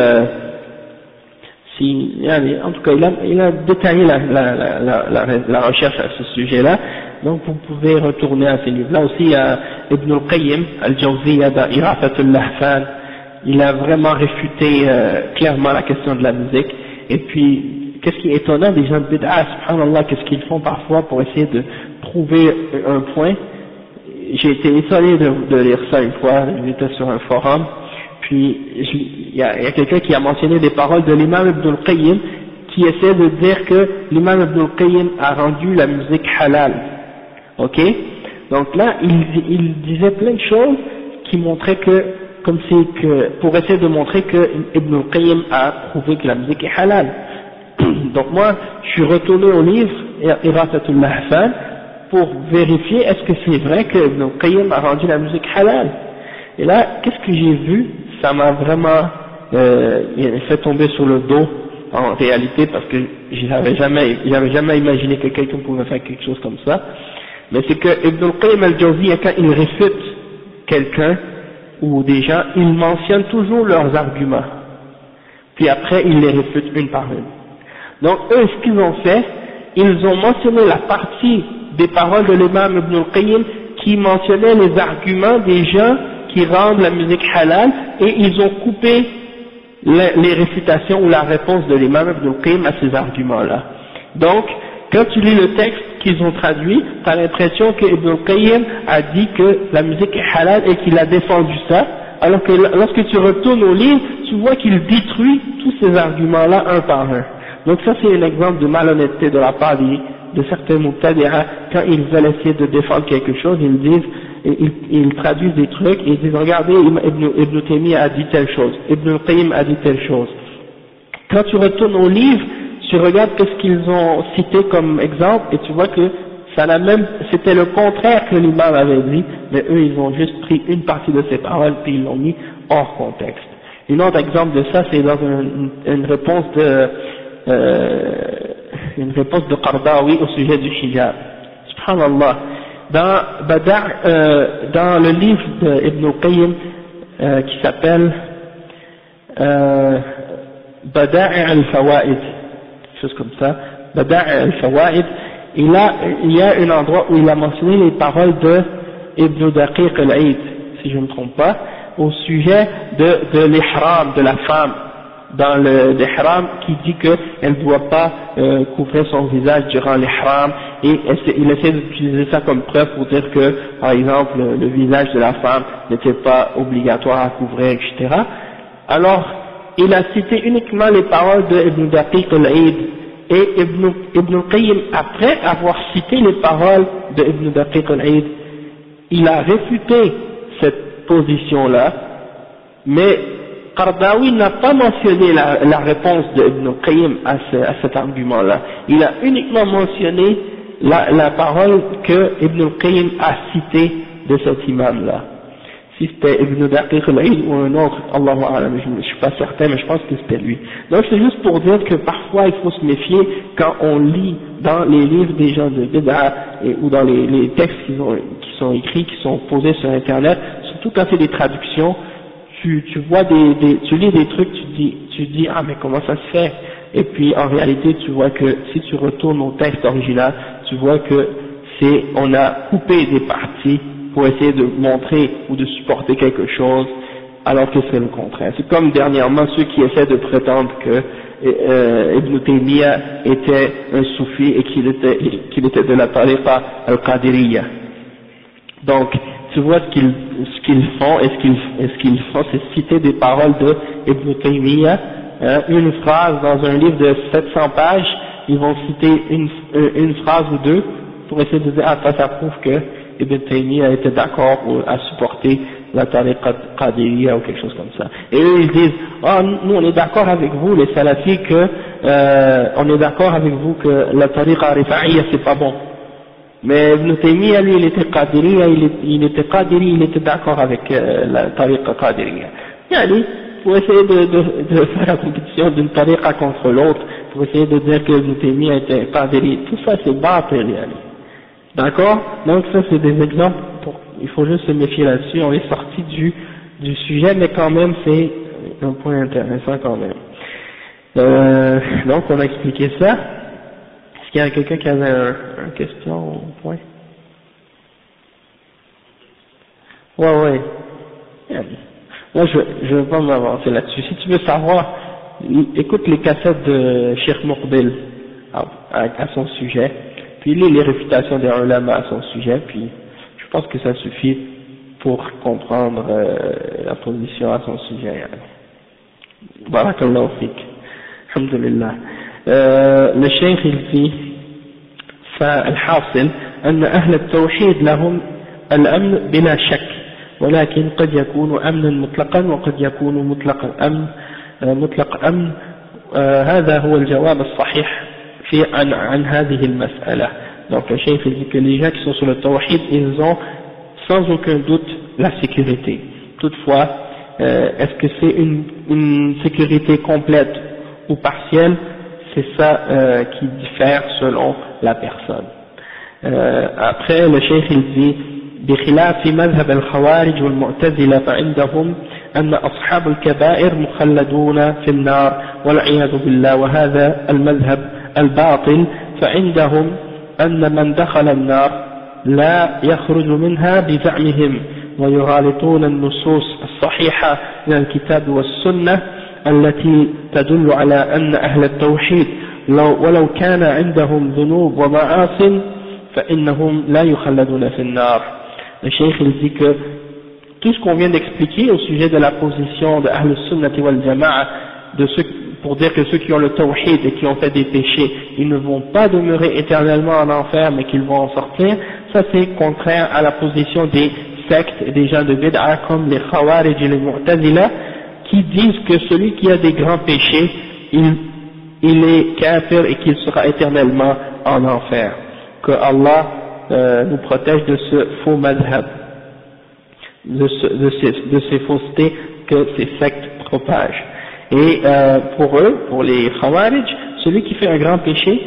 en tout cas il a détaillé la recherche à ce sujet-là, donc vous pouvez retourner à ces livres-là. Aussi il y a Ibn al-Qayyim al-Jawziyya dans Irafatul Lahfan, il a vraiment réfuté clairement la question de la musique. Et puis qu'est-ce qui est étonnant des gens de bid'a, subhanallah, qu'est-ce qu'ils font parfois pour essayer de trouver un point. J'ai été étonné de lire ça une fois, j'étais sur un forum, puis il y a quelqu'un qui a mentionné des paroles de l'imam Ibn al-Qayyim qui essaie de dire que l'imam Ibn al-Qayyim a rendu la musique halal. Ok? Donc là, il disait plein de choses qui montraient que, comme c'est que, pour essayer de montrer que Ibn al-Qayyim a prouvé que la musique est halal. Donc moi, je suis retourné au livre Irafatul Lahfan pour vérifier est-ce que c'est vrai que Ibn al-Qayyim a rendu la musique halal. Et là, qu'est-ce que j'ai vu? Ça m'a vraiment fait tomber sur le dos en réalité, parce que j'avais jamais imaginé que quelqu'un pouvait faire quelque chose comme ça. Mais c'est que Ibn al-Qayyim al-Jawziyya, quand il réfute quelqu'un ou des gens, il mentionne toujours leurs arguments. Puis après, il les réfute une par une. Donc eux, ce qu'ils ont fait, ils ont mentionné la partie des paroles de l'imam Ibn al-Qayyim qui mentionnait les arguments des gens qui rendent la musique halal, et ils ont coupé les réfutations ou la réponse de l'imam Ibn al-Qayyim à ces arguments-là. Donc, quand tu lis le texte qu'ils ont traduit, tu as l'impression que Ibn al-Qayyim a dit que la musique est halal et qu'il a défendu ça, alors que lorsque tu retournes au livre, tu vois qu'il détruit tous ces arguments-là un par un. Donc ça c'est un exemple de malhonnêteté de la part de certains Muqtadi'a. Quand ils veulent essayer de défendre quelque chose, ils disent, ils traduisent des trucs et ils disent regardez Ibn Taymiyyah a dit telle chose, Ibn al-Qayyim a dit telle chose. Quand tu retournes au livre, tu regardes ce qu'ils ont cité comme exemple et tu vois que c'était le contraire que l'imam avait dit, mais eux ils ont juste pris une partie de ces paroles puis ils l'ont mis hors contexte. Un autre exemple de ça c'est dans une réponse de Qardawi au sujet du hijab. Subhanallah. Dans le livre d'Ibn al-Qayyim qui s'appelle Bada'i' al-Fawaid, quelque chose comme ça, Bada'i' al-Fawaid, il y a un endroit où il a mentionné les paroles de Ibn Daqiq al-Eid, si je ne me trompe pas, au sujet de l'ihram de la femme dans l'ihram, qui dit qu'elle ne doit pas couvrir son visage durant l'ihram, et il essaie d'utiliser ça comme preuve pour dire que, par exemple, le visage de la femme n'était pas obligatoire à couvrir, etc. Alors, il a cité uniquement les paroles de Ibn Daqiq al-Eid, et Ibn al-Qayyim, après avoir cité les paroles de Ibn Daqiq al-Eid, il a réfuté cette position-là, mais Qardawi n'a pas mentionné la réponse de Ibn al-Qayyim à cet argument-là. Il a uniquement mentionné la parole que Ibn al-Qayyim a citée de cet imam-là. Si c'était Ibn Daqiq al-Eid ou un autre, Allahu a'lam, je ne suis pas certain, mais je pense que c'était lui. Donc c'est juste pour dire que parfois il faut se méfier quand on lit dans les livres des gens de Bid'a ou dans les textes qui sont écrits, qui sont posés sur Internet, surtout quand c'est des traductions, tu vois tu lis des trucs, tu dis ah mais comment ça se fait? Et puis en réalité tu vois que si tu retournes au texte original, tu vois que on a coupé des parties pour essayer de montrer ou de supporter quelque chose, alors que c'est le contraire. C'est comme dernièrement ceux qui essaient de prétendre que Ibn Taymiyyah était un soufi et qu'il était de la tariqa al-Qadiriyya. Donc, tu vois ce qu'ils font, et ce qu'ils font, c'est citer des paroles de Ibn Taymiyyah, une phrase dans un livre de 700 pages, ils vont citer une phrase ou deux pour essayer de dire, ah, ça prouve que Ibn Taymiyyah était d'accord à supporter la tariqa qadiriyya ou quelque chose comme ça. Et eux ils disent, ah, nous on est d'accord avec vous les salafis que, on est d'accord avec vous que la tariqa rifa'iyya c'est pas bon. Mais Ibn Taymiyyah lui il était qadiriyya, il était d'accord avec la tariqa qadiriyya. Yani, pour essayer de faire la compétition d'une tariqa contre l'autre, pour essayer de dire que Ibn Taymiyyah était qadiri, tout ça c'est batil, yani. D'accord? Donc ça c'est des exemples, il faut juste se méfier là-dessus, on est sorti du sujet, mais quand même c'est un point intéressant quand même. Donc on a expliqué ça. Est-ce qu'il y a quelqu'un qui avait une question au point? Ouais. Moi je vais pas m'avancer là-dessus. Si tu veux savoir, écoute les cassettes de Cheikh Muqbil à son sujet, puis lis les réfutations des ulama à son sujet, puis je pense que ça suffit pour comprendre la position à son sujet. Barakallahu fik. Alhamdulillah. Le cheikh il dit فالحاصل أن أهل التوحيد لهم الأمن بلا شك، ولكن قد يكون أمنا مطلقا وقد يكون مطلق أمن. هذا هو الجواب الصحيح عن هذه المسألة. Donc le cheikh dit que les gens qui sont sur le tawhid, ils ont sans aucun doute la sécurité. Toutefois, est-ce que c'est une sécurité complète ou partielle? C'est ça qui diffère selon la personne. Après le cheikh il dit بخلاف مذهب الخوارج والمعتزلة فعندهم أن أصحاب الكبائر مخلدون في النار والعياذ بالله، وهذا المذهب الباطل. فعندهم أن من دخل النار لا يخرج منها بزعمهم، ويغالطون النصوص الصحيحة من الكتاب والسنة التي تدل على أن أهل التوحيد ولو كان عندهم ذنوب ومعاصٍ فإنهم لا يخلدون في النار. Le cheikh il dit que tout ce qu'on vient d'expliquer au sujet de la position de Ahl Sunnati wal Jama'a, pour dire que ceux qui ont le tawhid et qui ont fait des péchés, ils ne vont pas demeurer éternellement en enfer mais qu'ils vont en sortir, ça c'est contraire à la position des sectes et des gens de bid'a comme les Khawarij et les Mu'tazila, qui disent que celui qui a des grands péchés, il est kafir et qu'il sera éternellement en enfer. Que Allah nous protège de ce faux madhab, de ces faussetés que ces sectes propagent. Et pour eux, pour les Khawarij, celui qui fait un grand péché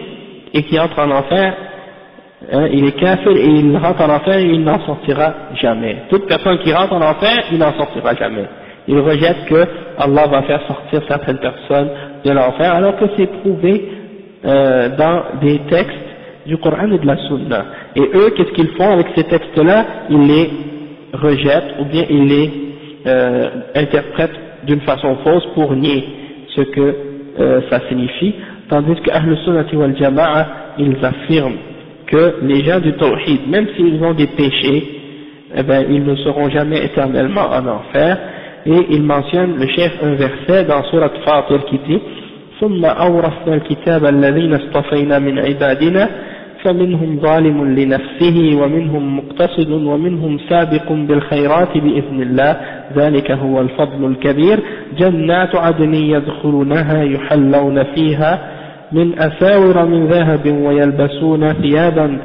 et qui entre en enfer, il est kafir et il rentre en enfer et il n'en sortira jamais. Toute personne qui rentre en enfer, il n'en sortira jamais. Il rejette que Allah va faire sortir certaines personnes de l'enfer, alors que c'est prouvé dans des textes du Coran et de la Sunna. Et eux, qu'est-ce qu'ils font avec ces textes-là? Ils les rejettent ou bien ils les interprètent d'une façon fausse pour nier ce que ça signifie, tandis que Ahl Sunnati wal Jama'a, ils affirment que les gens du Tawhid, même s'ils ont des péchés, eh ben, ils ne seront jamais éternellement en enfer. Et il mentionne le chef un verset dans Surat Fatir qui dit ثم أورثنا الكتاب الذين اصطفينا من عبادنا فمنهم ظالم لنفسه ومنهم مقتصد ومنهم سابق بالخيرات بإذن الله ذلك هو الفضل الكبير جنات عدن يدخلونها يحلون فيها من أساور من ذهب ويلبسون ثيابا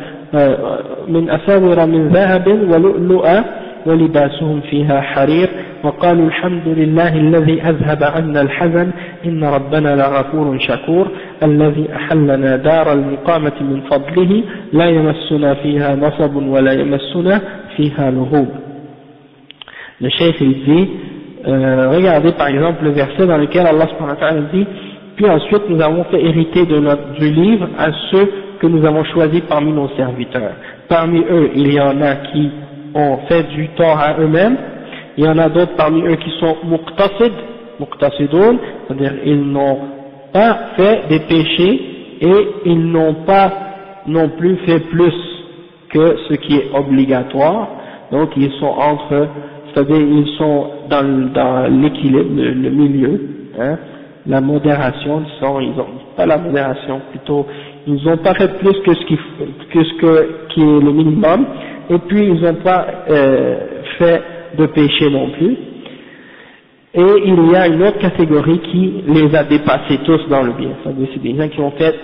من أساور من ذهب ولؤلؤا ولباسهم فيها حرير وقالوا الحمد لله الذي أذهب عنا الحزن إن ربنا لغفور شكور الذي أحلنا دار المقامة من فضله لا يمسنا فيها نصب ولا يمسنا فيها لغوب. Le cheikh il dit, regardez par exemple le verset dans lequel Allah subhanahu wa ta'ala dit, puis ensuite nous avons fait hériter du livre à ceux que nous avons choisis parmi nos serviteurs. Parmi eux, il y en a qui ont fait du tort à eux-mêmes Il y en a d'autres parmi eux qui sont muqtasidoun, c'est-à-dire ils n'ont pas fait des péchés et ils n'ont pas non plus fait plus que ce qui est obligatoire. Donc ils sont entre, c'est-à-dire ils sont dans l'équilibre, le milieu, hein, la modération, ils ont pas la modération, plutôt ils n'ont pas fait plus que ce qui est le minimum, et puis ils n'ont pas fait de péché non plus. Et il y a une autre catégorie qui les a dépassés tous dans le bien, c'est-à-dire c'est des gens qui ont fait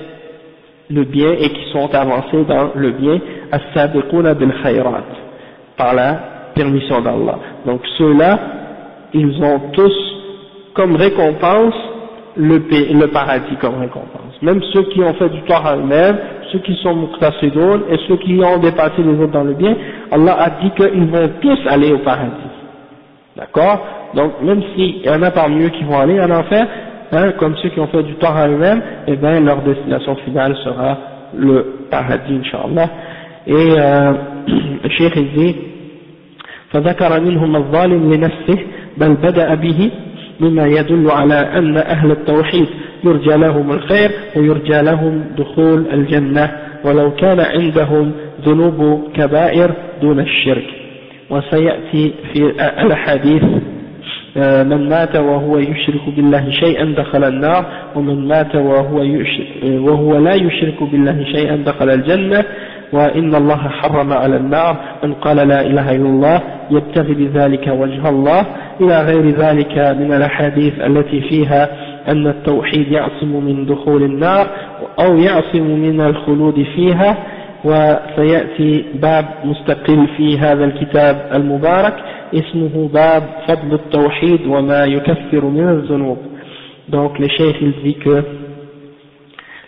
le bien et qui sont avancés dans le bien, as-sabiquna bil khayrat, par la permission d'Allah. Donc ceux-là, ils ont tous comme récompense le paradis comme récompense. Même ceux qui ont fait du tort à eux-mêmes, ceux qui sont muqtasidoun et ceux qui ont dépassé les autres dans le bien, Allah a dit qu'ils vont tous aller au paradis. D'accord? Donc même s'il y en a parmi eux qui vont aller en enfer, hein, comme ceux qui ont fait du tort à eux-mêmes, eh bien leur destination finale sera le paradis, Inch'Allah. Et le Cheikh dit فذكر منهم الظالم لنفسه بل بدأ به مما يدل على أن أهل التوحيد يرجى لهم الخير ويرجى لهم دخول الجنة ولو كان عندهم ذنوب كبائر دون الشرك. وسيأتي في الحديث من مات وهو يشرك بالله شيئا دخل النار ومن مات وهو لا يشرك بالله شيئا دخل الجنة وإن الله حرم على النار من قال لا إله إلا الله يبتغي بذلك وجه الله إلى غير ذلك من الأحاديث التي فيها أن التوحيد يعصم من دخول النار أو يعصم من الخلود فيها. وسيأتي باب مستقل في هذا الكتاب المبارك اسمه باب فضل التوحيد وما يكفر من الذنوب. Donc le cheikh il dit que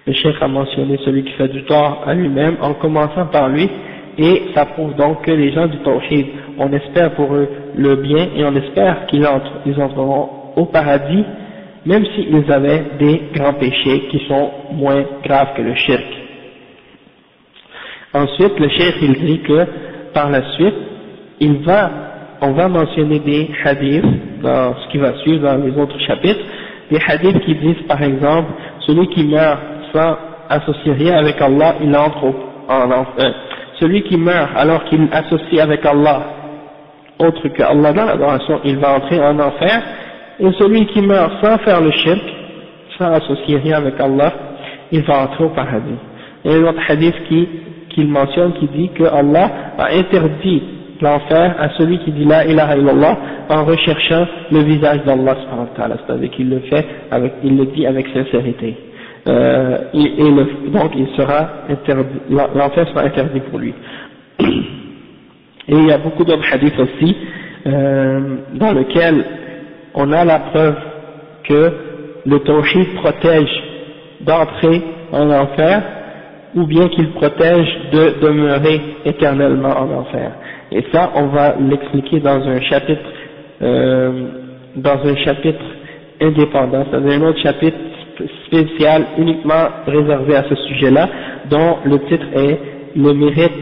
le cheikh a mentionné celui qui fait du tort à lui-même en commençant par lui, et ça prouve donc que les gens du tawhid, on espère pour eux le bien et on espère qu'ils entreront au paradis même s'ils avaient des grands péchés qui sont moins graves que le shirk. Ensuite le cheikh il dit que par la suite on va mentionner des hadiths dans ce qui va suivre dans les autres chapitres, des hadiths qui disent par exemple celui qui meurt sans associer rien avec Allah, il entre en enfer. Celui qui meurt alors qu'il associe avec Allah autre que Allah dans l'adoration, il va entrer en enfer. Et celui qui meurt sans faire le shirk, sans associer rien avec Allah, il va entrer au paradis. Et un autre hadith qu'il mentionne qui dit que Allah a interdit l'enfer à celui qui dit la ilaha illallah en recherchant le visage d'Allah subhanahu wa ta'ala, c'est-à-dire qu'il le fait il le dit avec sincérité. Donc il sera interdit, l'enfer sera interdit pour lui. Et il y a beaucoup d'autres hadiths aussi dans lesquels on a la preuve que le tawhid protège d'entrer en enfer ou bien qu'il protège de demeurer éternellement en enfer. Et ça on va l'expliquer dans un chapitre indépendant, c'est-à-dire un autre chapitre spécial uniquement réservé à ce sujet-là, dont le titre est le mérite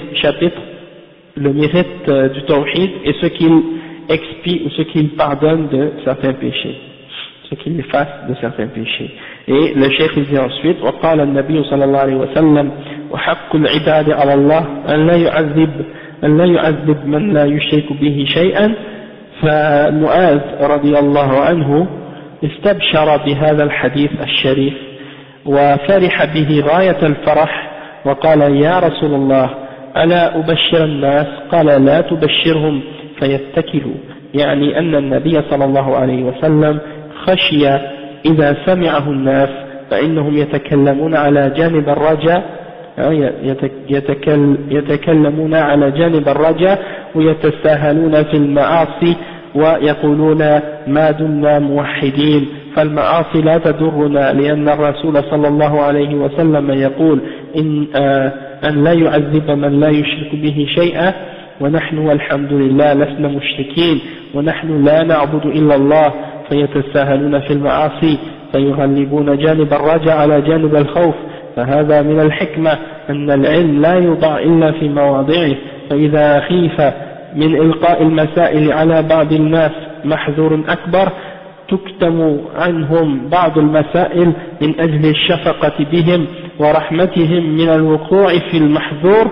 du tawhid et ce qu'il expie ou ce qu'il pardonne de certains péchés, ce qu'il efface de certains péchés. Et le cheikh dit ensuite وقال النبي صلى الله عليه وسلم وحق العباد على الله أن لا يعذب من لا يشرك به شيئا. فمعاذ رضي الله عنه استبشر بهذا الحديث الشريف وفرح به غاية الفرح وقال يا رسول الله ألا أبشر الناس؟ قال لا تبشرهم فيتكلوا، يعني أن النبي صلى الله عليه وسلم خشي إذا سمعه الناس فإنهم يتكلمون على جانب الرجاء يتكلمون على جانب الرجاء ويتساهلون في المعاصي ويقولون ما دمنا موحدين فالمعاصي لا تضرنا، لأن الرسول صلى الله عليه وسلم يقول أن لا يعذب من لا يشرك به شيئا ونحن والحمد لله لسنا مشركين ونحن لا نعبد إلا الله. فيتساهلون في المعاصي فيغلبون جانب الرجاء على جانب الخوف. فهذا من الحكمة أن العلم لا يوضع إلا في مواضعه، فإذا خيف من إلقاء المسائل على بعض الناس محذور أكبر تكتم عنهم بعض المسائل من أجل الشفقة بهم ورحمتهم من الوقوع في المحذور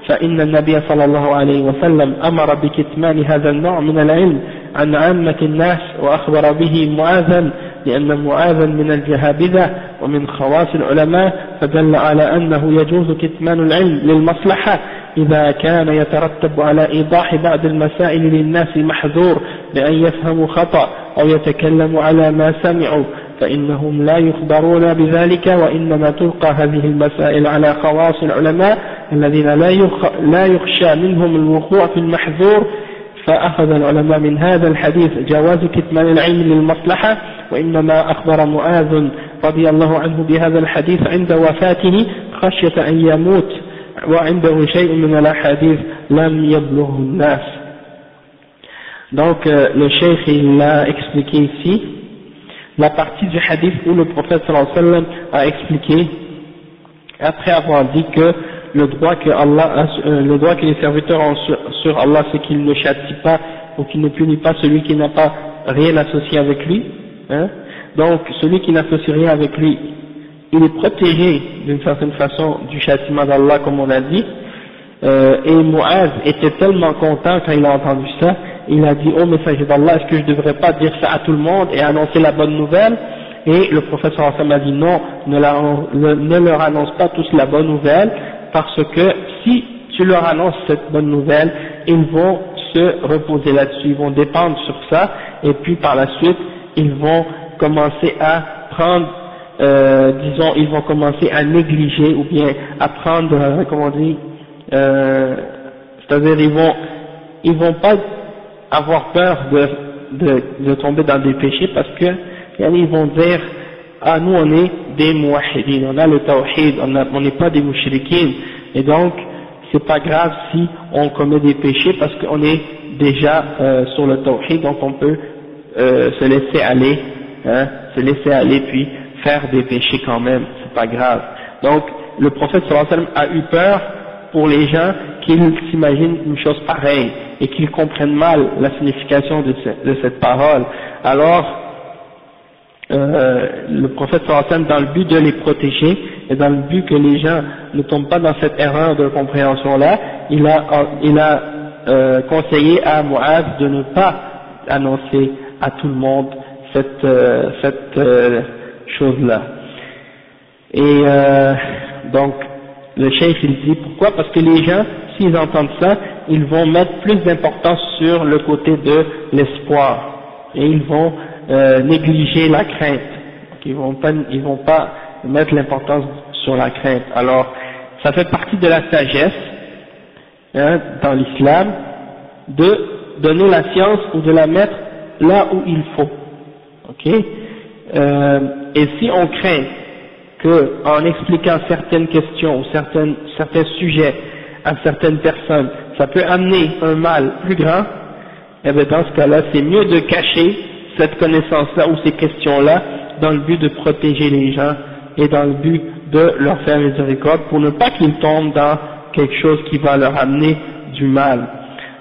فإن النبي صلى الله عليه وسلم أمر بكتمان هذا النوع من العلم عن عامة الناس وأخبر به معاذا لأن معاذا من الجهابذة ومن خواص العلماء فدل على أنه يجوز كتمان العلم للمصلحة إذا كان يترتب على إيضاح بعض المسائل للناس محذور بأن يفهموا خطأ أو يتكلموا على ما سمعوا فإنهم لا يخبرون بذلك وإنما تلقى هذه المسائل على خواص العلماء الذين لا يخشى منهم الوقوع في المحذور فأخذ العلماء من هذا الحديث جواز كتمان العلم للمصلحة وإنما أخبر معاذ رضي الله عنه بهذا الحديث عند وفاته خشية أن يموت وعنده شيء من الأحاديث لم يبلغه الناس. Donc le cheikh il a expliqué ici la partie du hadith où le prophète sallallahu alayhi wa sallam a expliqué après avoir dit que le droit que les serviteurs ont sur Allah c'est qu'il ne châtie pas ou qu'il ne punit pas celui qui n'a pas rien associé avec lui, hein? Donc celui qui n'associe rien avec lui il est protégé d'une certaine façon du châtiment d'Allah comme on a dit, et Mu'az était tellement content quand il a entendu ça, il a dit: oh messager d'Allah, est-ce que je ne devrais pas dire ça à tout le monde et annoncer la bonne nouvelle? Et le prophète sallallahu alayhi wa sallam a dit non, ne leur annonce pas tous la bonne nouvelle, parce que si tu leur annonces cette bonne nouvelle, ils vont se reposer là-dessus, ils vont dépendre sur ça, et puis par la suite, ils vont commencer à prendre, disons, ils vont commencer à négliger, ou bien à prendre, comment on dit, c'est-à-dire ils vont pas avoir peur de tomber dans des péchés, parce que ils vont dire: ah, nous on est des muwahhidin, on a le tawhid, on n'est pas des mushrikin, et donc c'est pas grave si on commet des péchés parce qu'on est déjà sur le tawhid, donc on peut se laisser aller, hein, puis faire des péchés quand même, c'est pas grave. Donc le prophète sallallahu alayhi wa sallam a eu peur pour les gens qu'ils s'imaginent une chose pareille et qu'ils comprennent mal la signification de cette parole. Alors le prophète sallallahu alayhi wa sallam, dans le but de les protéger et dans le but que les gens ne tombent pas dans cette erreur de compréhension là, il a conseillé à Mu'az de ne pas annoncer à tout le monde cette chose là. Et donc le cheikh il dit pourquoi? Parce que les gens, s'ils entendent ça, ils vont mettre plus d'importance sur le côté de l'espoir et ils vont négliger la crainte. Donc, ils vont pas mettre l'importance sur la crainte. Alors ça fait partie de la sagesse, hein, dans l'islam, de donner la science ou de la mettre là où il faut. Ok? Et si on craint que en expliquant certaines questions ou certains sujets à certaines personnes, ça peut amener un mal plus grand, et bien dans ce cas-là, c'est mieux de cacher cette connaissance-là ou ces questions-là dans le but de protéger les gens et dans le but de leur faire miséricorde pour ne pas qu'ils tombent dans quelque chose qui va leur amener du mal.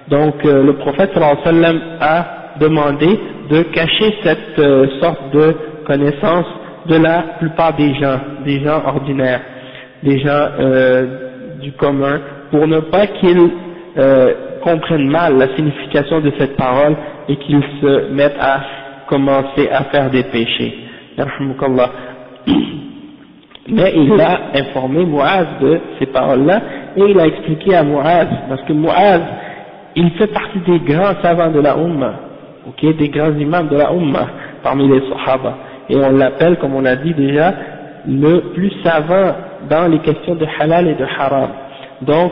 Donc le prophète sallallahu alayhi wa sallam a demandé de cacher cette sorte de connaissance de la plupart des gens ordinaires, des gens du commun, pour ne pas qu'ils comprennent mal la signification de cette parole et qu'ils se mettent à commencer à faire des péchés. Mais il a informé Mu'az de ces paroles-là et il a expliqué à Mu'az, parce que Mu'az, il fait partie des grands savants de la Ummah, ok, des grands imams de la Ummah parmi les Sahaba, et on l'appelle, comme on a dit déjà, le plus savant dans les questions de halal et de haram. Donc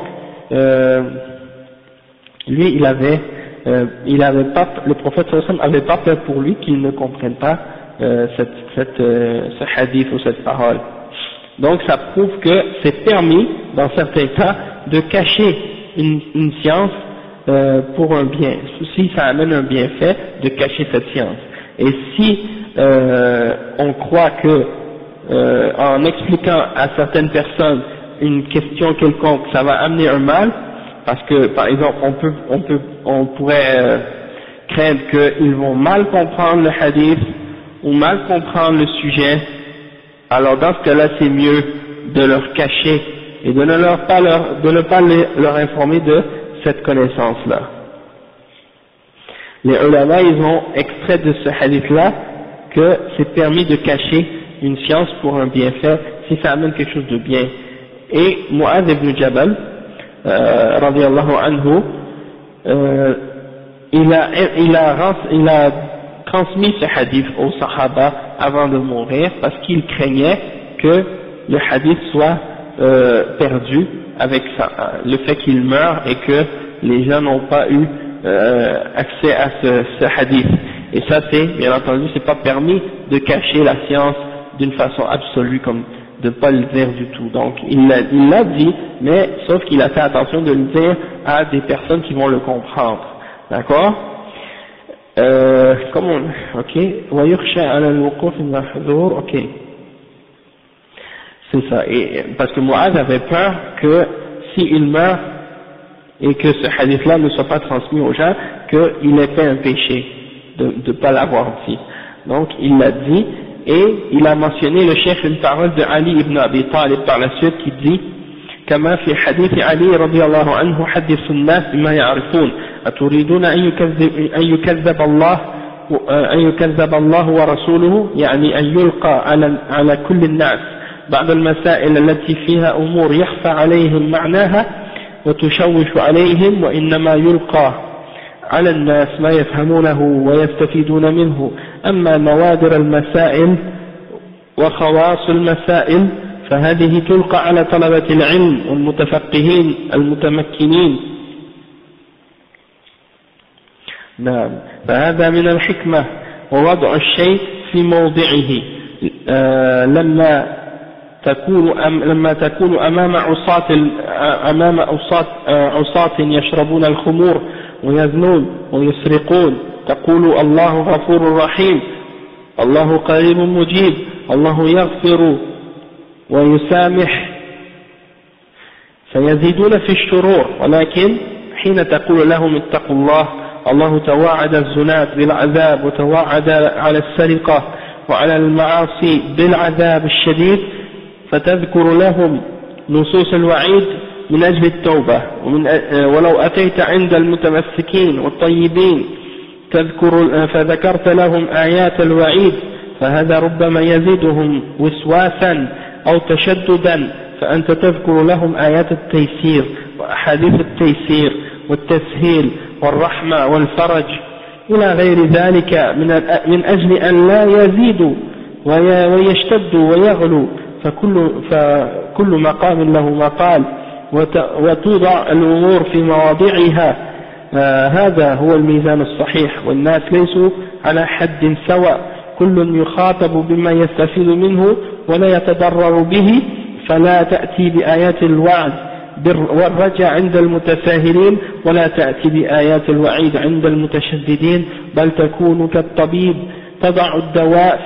lui le prophète sallallahu alayhi wa sallam avait pas peur pour lui qu'il ne comprenne pas ce hadith ou cette parole. Donc ça prouve que c'est permis dans certains cas de cacher une science pour un bien, si ça amène un bienfait, de cacher cette science. Et si on croit que en expliquant à certaines personnes une question quelconque, ça va amener un mal, parce que par exemple on pourrait craindre qu'ils vont mal comprendre le hadith ou mal comprendre le sujet. Alors dans ce cas-là, c'est mieux de leur cacher et de ne pas leur informer de cette connaissance-là. Les ulama, ils ont extrait de ce hadith-là que c'est permis de cacher une science pour un bienfait si ça amène quelque chose de bien. Et Mu'adh ibn Jabal, radiyallahu anhu, il a transmis ce hadith aux Sahaba avant de mourir parce qu'il craignait que le hadith soit perdu avec le fait qu'il meure et que les gens n'ont pas eu accès à ce hadith. Et ça, c'est, bien entendu, c'est pas permis de cacher la science d'une façon absolue, comme de ne pas le dire du tout. Donc il l'a dit, mais sauf qu'il a fait attention de le dire à des personnes qui vont le comprendre. D'accord? Ok. Ok. C'est ça. Et parce que Mu'adh avait peur que s'il meurt et que ce hadith-là ne soit pas transmis aux gens, qu'il ait fait un péché de ne pas l'avoir dit. Donc il l'a dit, et il a mentionné le cheikh une parole de Ali ibn Abi Talib par la suite qui dit كما في حديث علي رضي الله عنه حدث الناس بما يعرفون أتريدون أن يكذب الله ورسوله يعني أن يلقى على كل الناس بعض المسائل التي فيها أمور يخفى عليهم معناها وتشوش عليهم وإنما يلقى على الناس ما يفهمونه ويستفيدون منه أما نوادر المسائل وخواص المسائل فهذه تلقى على طلبة العلم والمتفقهين المتمكنين. نعم. فهذا من الحكمة ووضع الشيء في موضعه لما تكون أمام عصاة يشربون الخمور ويزنون ويسرقون تقول الله غفور رحيم الله قريب مجيب الله يغفر ويسامح فيزيدون في الشرور ولكن حين تقول لهم اتقوا الله الله توعد الزناة بالعذاب وتوعد على السرقة وعلى المعاصي بالعذاب الشديد فتذكر لهم نصوص الوعيد من أجل التوبة ولو أتيت عند المتمسكين والطيبين فذكرت لهم آيات الوعيد فهذا ربما يزيدهم وسواسا أو تشددا فأنت تذكر لهم آيات التيسير وأحاديث التيسير والتسهيل والرحمة والفرج إلى غير ذلك من أجل أن لا يزيدوا ويشتدوا ويغلوا فكل مقام له مقال وتوضع الأمور في مواضعها هذا هو الميزان الصحيح والناس ليسوا على حد سواء كل يخاطب بما يستفيد منه ولا يتضرر به فلا تأتي بآيات الوعد والرجع عند المتساهلين ولا تأتي بآيات الوعيد عند المتشددين بل تكون كالطبيب تضع الدواء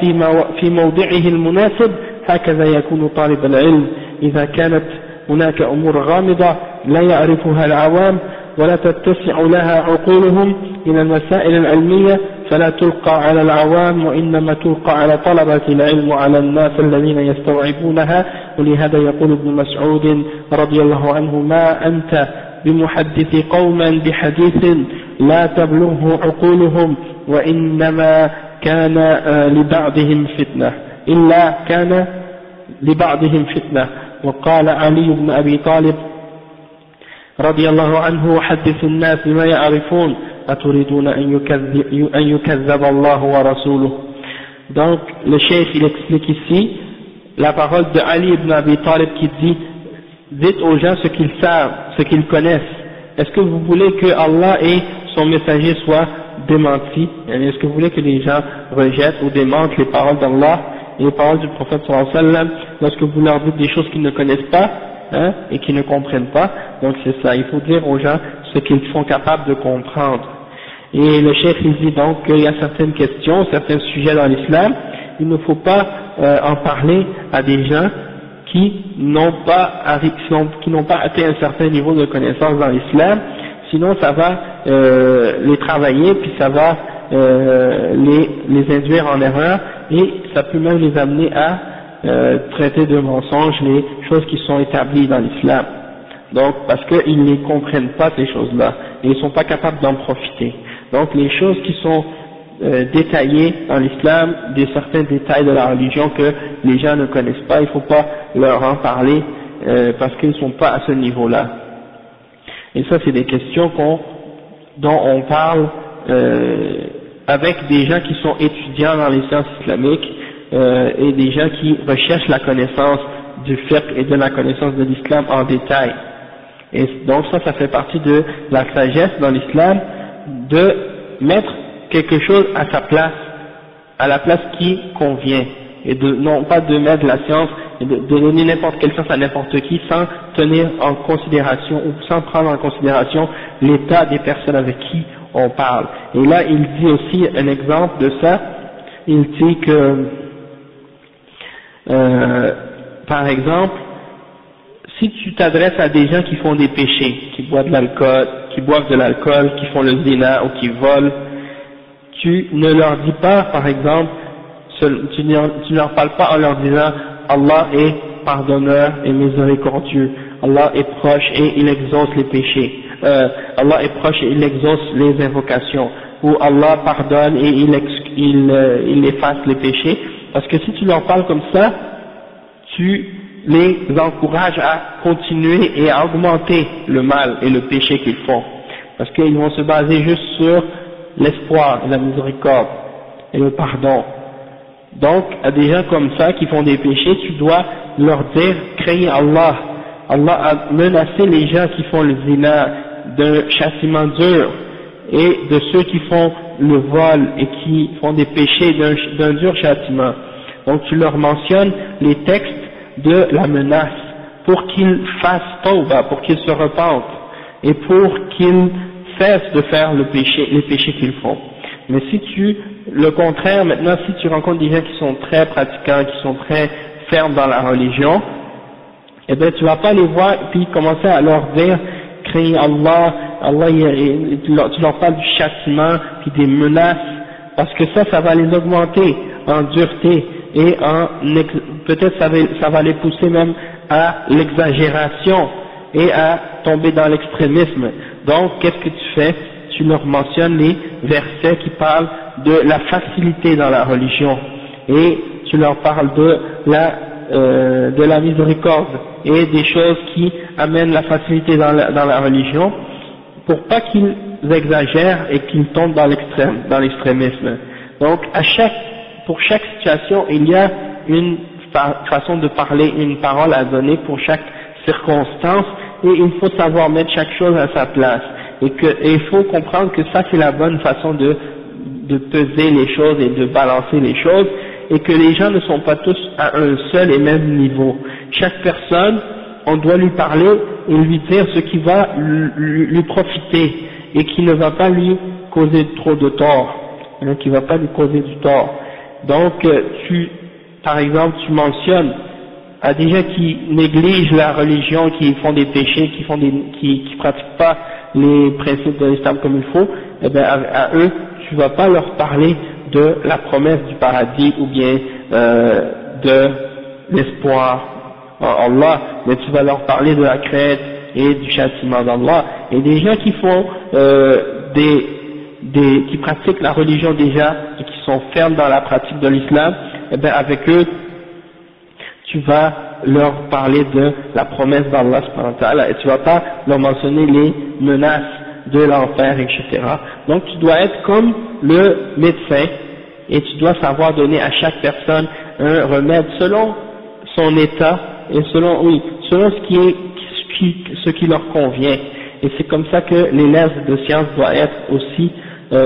في موضعه المناسب هكذا يكون طالب العلم إذا كانت هناك أمور غامضة لا يعرفها العوام ولا تتسع لها عقولهم من المسائل العلمية فلا تلقى على العوام وإنما تلقى على طلبة العلم وعلى الناس الذين يستوعبونها ولهذا يقول ابن مسعود رضي الله عنه ما أنت بمحدث قوما بحديث لا تبلغه عقولهم وإنما كان لبعضهم فتنة إلا كان لبعضهم فتنة. وقال علي بن أبي طالب رضي الله عنه حدث الناس بما يعرفون أتريدون أن يكذب الله ورسوله. Donc le cheikh il explique ici la parole de Ali ibn Abi Talib qui dit dites aux gens ce qu'ils savent, ce qu'ils connaissent. Est-ce que vous voulez que Allah et son messager soient démentis? Est-ce que vous voulez que les gens rejettent ou démentent les paroles d'Allah et les paroles du prophète sallallahu alayhi wa sallam lorsque vous leur dites des choses qu'ils ne connaissent pas et qu'ils ne comprennent pas? Donc c'est ça, il faut dire aux gens ce qu'ils sont capables de comprendre. Et le cheikh il dit donc qu'il y a certaines questions, certains sujets dans l'islam, il ne faut pas en parler à des gens qui n'ont pas atteint un certain niveau de connaissance dans l'islam, sinon ça va les travailler, puis ça va les induire en erreur, et ça peut même les amener à traiter de mensonges les choses qui sont établies dans l'islam. Donc parce qu'ils ne comprennent pas ces choses-là, et ils ne sont pas capables d'en profiter. Donc les choses qui sont détaillées dans l'islam, certains détails de la religion que les gens ne connaissent pas, il ne faut pas leur en parler parce qu'ils ne sont pas à ce niveau-là. Et ça c'est des questions dont on parle avec des gens qui sont étudiants dans les sciences islamiques et des gens qui recherchent la connaissance du fiqh et de la connaissance de l'islam en détail. Et donc ça fait partie de la sagesse dans l'islam de mettre quelque chose à sa place, à la place qui convient, et non pas de mettre la science et de donner n'importe quelle science à n'importe qui sans tenir en considération ou sans prendre en considération l'état des personnes avec qui on parle. Et là il dit aussi un exemple de ça, il dit que par exemple, si tu t'adresses à des gens qui font des péchés, qui boivent de l'alcool, qui font le zina ou qui volent, tu ne leur dis pas, par exemple, tu ne leur parles pas en leur disant Allah est pardonneur et miséricordieux, Allah est proche et il exauce les péchés, Allah est proche et il exauce les invocations, ou Allah pardonne et il efface les péchés, parce que si tu leur parles comme ça, tu les encourages à continuer et à augmenter le mal et le péché qu'ils font, parce qu'ils vont se baser juste sur l'espoir, la miséricorde et le pardon. Donc à des gens comme ça qui font des péchés, tu dois leur dire craignez Allah. Allah a menacé les gens qui font le zina d'un châtiment dur, et de ceux qui font le vol et qui font des péchés d'un dur châtiment. Donc tu leur mentionnes les textes de la menace pour qu'ils fassent tawbah, pour qu'ils se repentent et pour qu'ils cessent de faire les péchés qu'ils font. Mais si le contraire, maintenant si tu rencontres des gens qui sont très pratiquants, qui sont très fermes dans la religion, eh bien tu vas pas les voir et puis commencer à leur dire craignez Allah, tu leur parles du châtiment puis des menaces, parce que ça va les augmenter en dureté et peut-être ça va les pousser même à l'exagération et à tomber dans l'extrémisme. Donc qu'est-ce que tu fais? Tu leur mentionnes les versets qui parlent de la facilité dans la religion, et tu leur parles de la miséricorde et des choses qui amènent la facilité dans la religion, pour pas qu'ils exagèrent et qu'ils tombent dans l'extrémisme. Donc pour chaque situation, il y a une façon de parler, une parole à donner pour chaque circonstance, et il faut savoir mettre chaque chose à sa place, et il faut comprendre que ça c'est la bonne façon de peser les choses et de balancer les choses, et que les gens ne sont pas tous à un seul et même niveau. Chaque personne, on doit lui parler et lui dire ce qui va lui profiter et qui ne va pas lui causer trop de tort, qui ne va pas lui causer du tort. Donc par exemple, tu mentionnes à des gens qui négligent la religion, qui font des péchés, qui pratiquent pas les principes de l'islam comme il faut, eh bien à eux, tu vas pas leur parler de la promesse du paradis ou bien de l'espoir en Allah, mais tu vas leur parler de la crainte et du châtiment d'Allah. Et des gens qui font qui pratiquent la religion déjà et qui sont fermes dans la pratique de l'islam, eh bien avec eux tu vas leur parler de la promesse d'Allah subhanahu wa ta'ala, et tu vas pas leur mentionner les menaces de l'enfer, etc. Donc tu dois être comme le médecin, et tu dois savoir donner à chaque personne un remède selon son état et selon ce qui leur convient. Et c'est comme ça que l'élève de science doit être aussi.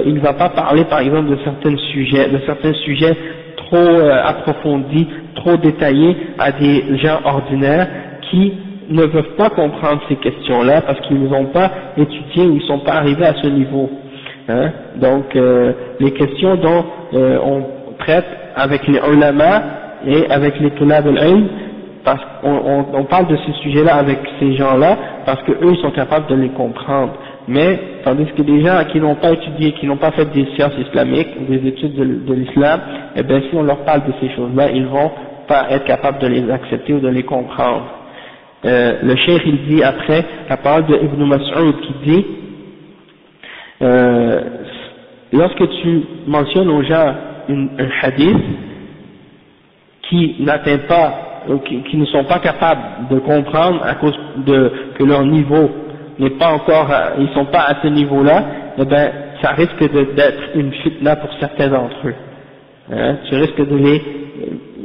Il ne va pas parler par exemple de certains sujets trop approfondis, trop détaillés à des gens ordinaires qui ne peuvent pas comprendre ces questions-là parce qu'ils ne vont pas étudier ou ils ne sont pas arrivés à ce niveau. Hein? Donc les questions dont on traite avec les ulama et avec les tulab al-ilm, parce qu'on parle de ces sujets-là avec ces gens-là parce que eux ils sont capables de les comprendre. Mais tandis que des gens qui n'ont pas étudié, qui n'ont pas fait des sciences islamiques, des études de l'islam, eh bien si on leur parle de ces choses-là, ils vont pas être capables de les accepter ou de les comprendre. Le cheikh il dit après la parole de Ibn Mas'ud qui dit lorsque tu mentionnes aux gens un hadith qui n'atteint pas, qui ne sont pas capables de comprendre à cause de que leur niveau n'est pas encore, ils sont pas à ce niveau-là, eh ben ça risque d'être une fitna pour certains d'entre eux. Tu risques de les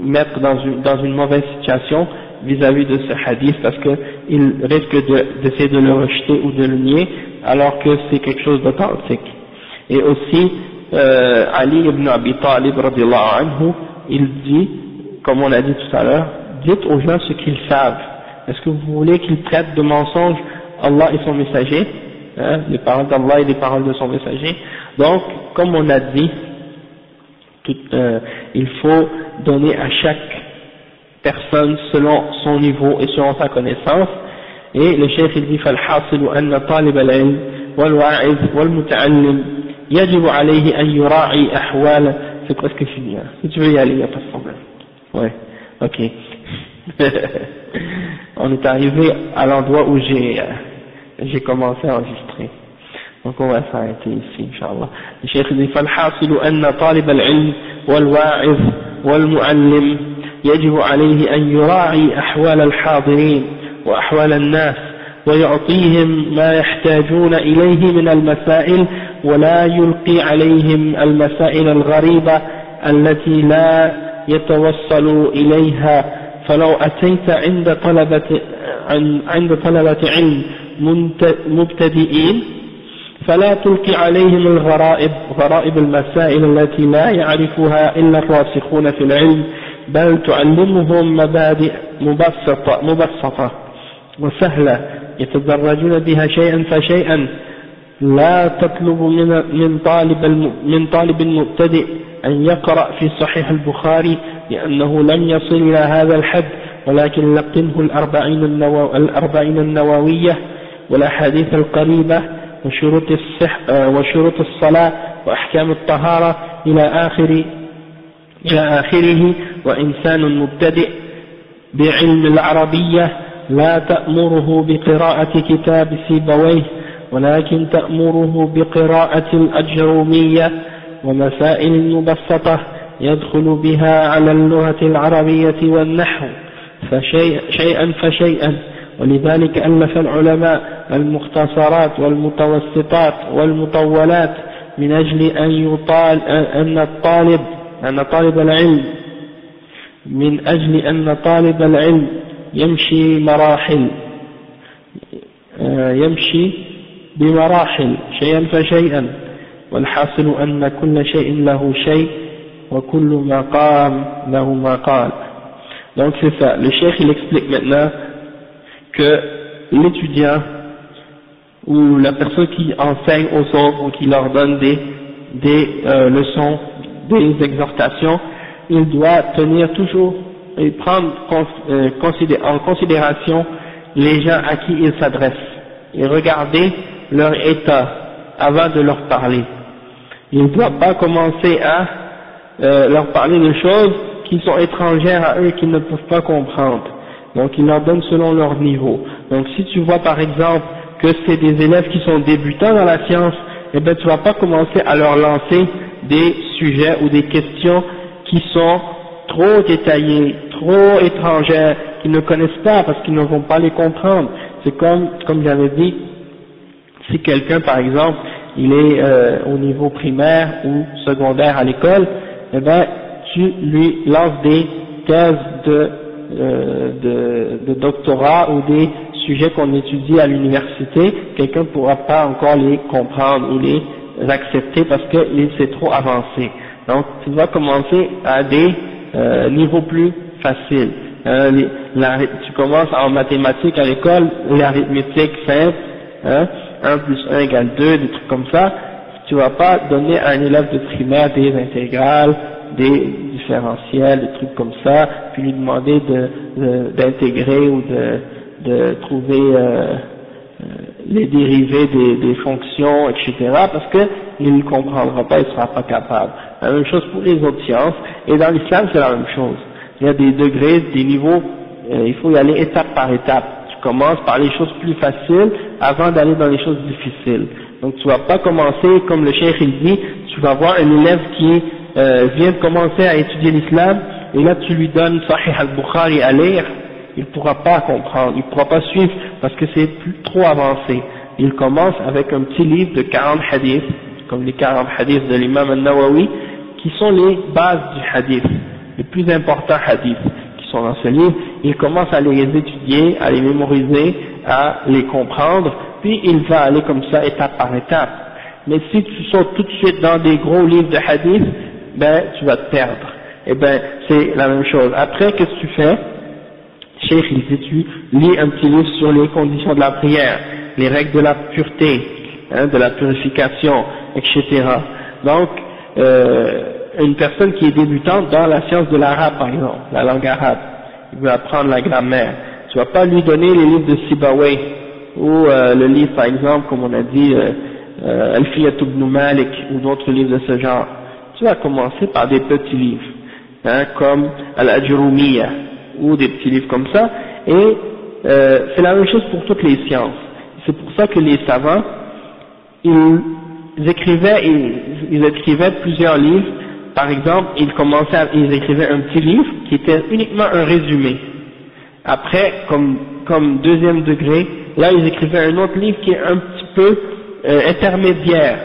mettre dans une mauvaise situation vis-à-vis de ce hadith parce qu'ils risquent d'essayer de le rejeter ou de le nier alors que c'est quelque chose d'authentique. Et aussi Ali ibn Abi Talib radiyallahu anhu, il dit, comme on a dit tout à l'heure, dites aux gens ce qu'ils savent. Est-ce que vous voulez qu'ils traitent de mensonges Allah et son messager, les paroles d'Allah et les paroles de son messager? Donc, comme on a dit, il faut donner à chaque personne selon son niveau et selon sa connaissance. Et le cheikh il dit فالحاصل أن طالب العلم والواعظ والمتعلم يجب عليه أن يراعي أحوال. C'est presque fini, hein. Si tu veux y aller, il n'y a pas de problème. Ouais, ok. On est arrivé à l'endroit où j'ai commencé à enregistrer. Donc on va s'arrêter ici, Inch'Allah. Le cheikh dit فالحاصل أن طالب العلم والواعظ والمعلم يجب عليه أن يراعي أحوال الحاضرين وأحوال الناس ويعطيهم ما يحتاجون إليه من المسائل ولا يلقي عليهم المسائل الغريبة التي لا يتوصل إليها. فلو أتيت عند طلبة علم مبتدئين فلا تلقي عليهم غرائب المسائل التي لا يعرفها إلا الراسخون في العلم، بل تعلمهم مبادئ مبسطة وسهلة يتدرجون بها شيئا فشيئا. لا تطلب من طالب مبتدئ أن يقرأ في صحيح البخاري لأنه لم يصل إلى هذا الحد، ولكن لقنه الأربعين النووية والأحاديث القريبة وشروط الصلاة وأحكام الطهارة إلى آخره. وإنسان مبتدئ بعلم العربية لا تأمره بقراءة كتاب سيبويه، ولكن تأمره بقراءة الأجرومية ومسائل مبسطة يدخل بها على اللغة العربية والنحو شيئا فشيئا. ولذلك ألف العلماء المختصرات والمتوسطات والمطولات من أجل أن طالب العلم يمشي بمراحل شيئا فشيئا. والحاصل أن كل شيء له شيء وكل مقام له مقال. Donc c'est ça, le cheikh il explique maintenant que l'étudiant ou la personne qui enseigne aux autres ou qui leur donne des leçons, des exhortations, il doit tenir toujours et prendre en considération les gens à qui il s'adresse et regarder leur état avant de leur parler. Il ne doit pas commencer à leur parler de choses qui sont étrangères à eux et qu'ils ne peuvent pas comprendre. Donc il leur donne selon leur niveau. Donc si tu vois par exemple que c'est des élèves qui sont débutants dans la science, eh bien tu vas pas commencer à leur lancer des sujets ou des questions qui sont trop détaillées, trop étrangères, qu'ils ne connaissent pas parce qu'ils ne vont pas les comprendre. C'est comme j'avais dit, si quelqu'un par exemple il est au niveau primaire ou secondaire à l'école, eh ben tu lui lances des thèses de doctorat ou des sujets qu'on étudie à l'université, quelqu'un ne pourra pas encore les comprendre ou les accepter parce que c'est trop avancé. Donc tu vas commencer à des niveaux plus faciles. Tu commences en mathématiques à l'école, l'arithmétique simple, 1 plus 1 égale 2, des trucs comme ça. Tu vas pas donner à un élève de primaire des intégrales, du différentiels, des trucs comme ça, puis lui demander d'intégrer ou de trouver les dérivés des fonctions, etc., parce que il ne comprendra pas, il ne sera pas capable. La même chose pour les autres sciences, et dans l'islam c'est la même chose. Il y a des degrés, des niveaux, il faut y aller étape par étape. Tu commences par les choses plus faciles avant d'aller dans les choses difficiles. Donc tu vas pas commencer, comme le cheikh il dit, tu vas voir un élève qui vient de commencer à étudier l'islam, et là tu lui donnes Sahih al-Bukhari à lire, il pourra pas comprendre, il pourra pas suivre, parce que c'est trop avancé. Il commence avec un petit livre de 40 hadiths, comme les 40 hadiths de l'imam al-Nawawi, qui sont les bases du hadith, les plus importants hadiths qui sont dans ce livre. Il commence à les étudier, à les mémoriser, à les comprendre, puis il va aller comme ça étape par étape. Mais si tu sautes tout de suite dans des gros livres de hadith, ben tu vas te perdre. Et ben c'est la même chose. Après, qu'est-ce que tu fais? Cheikh il dit, tu lis un petit livre sur les conditions de la prière, les règles de la pureté, de la purification, etc. Donc, une personne qui est débutante dans la science de l'arabe, par exemple, la langue arabe, il veut apprendre la grammaire, tu vas pas lui donner les livres de Sibawayh, ou le livre, par exemple, comme on a dit, Alfiyat ibn Malik, ou d'autres livres de ce genre. Tu vas commencer par des petits livres, comme Al-Ajrumiyya, ou des petits livres comme ça, et c'est la même chose pour toutes les sciences. C'est pour ça que les savants, ils écrivaient plusieurs livres. Par exemple, ils écrivaient un petit livre qui était uniquement un résumé. Après, comme deuxième degré, là ils écrivaient un autre livre qui est un petit peu intermédiaire.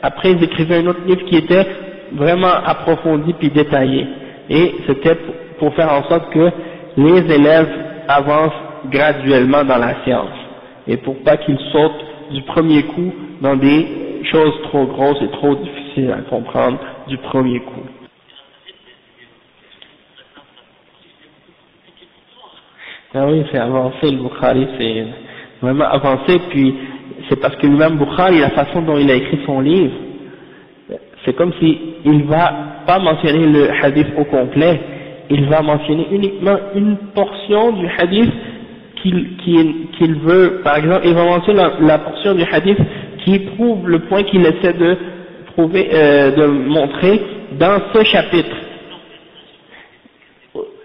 Après ils écrivaient un autre livre qui était vraiment approfondi puis détaillé. Et c'était pour faire en sorte que les élèves avancent graduellement dans la science, et pour pas qu'ils sautent du premier coup dans des choses trop grosses et trop difficiles à comprendre du premier coup. Ah oui, c'est avancé, le Bukhari, c'est vraiment avancé, puis c'est parce que lui-même Bukhari, la façon dont il a écrit son livre, c'est comme si il va pas mentionner le hadith au complet, il va mentionner uniquement une portion du hadith qu'il veut. Par exemple, il va mentionner la portion du hadith qui prouve le point qu'il essaie de prouver, de montrer dans ce chapitre.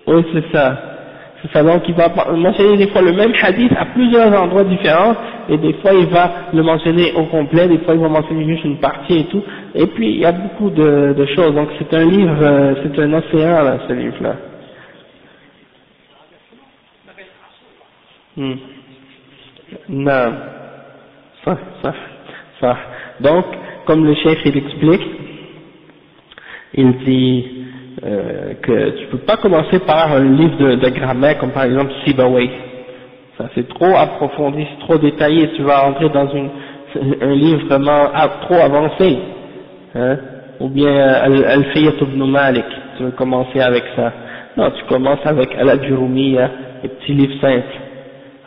Oui, c'est ça. C'est ça. Donc, il va mentionner des fois le même hadith à plusieurs endroits différents, et des fois il va le mentionner au complet, des fois il va mentionner juste une partie et tout. Et puis il y a beaucoup de choses. Donc c'est un livre, c'est un océan là, ce livre-là. Non. Ça. Donc, comme le chef il explique, il dit que tu peux pas commencer par un livre de grammaire comme par exemple Sibawayh. Ça c'est trop approfondi, c'est trop détaillé, tu vas rentrer dans un livre vraiment trop avancé, ou bien Al-Fiyat ibn Malik, tu veux commencer avec ça. Non, tu commences avec Al-Ajrumiyya, les petits livres simples.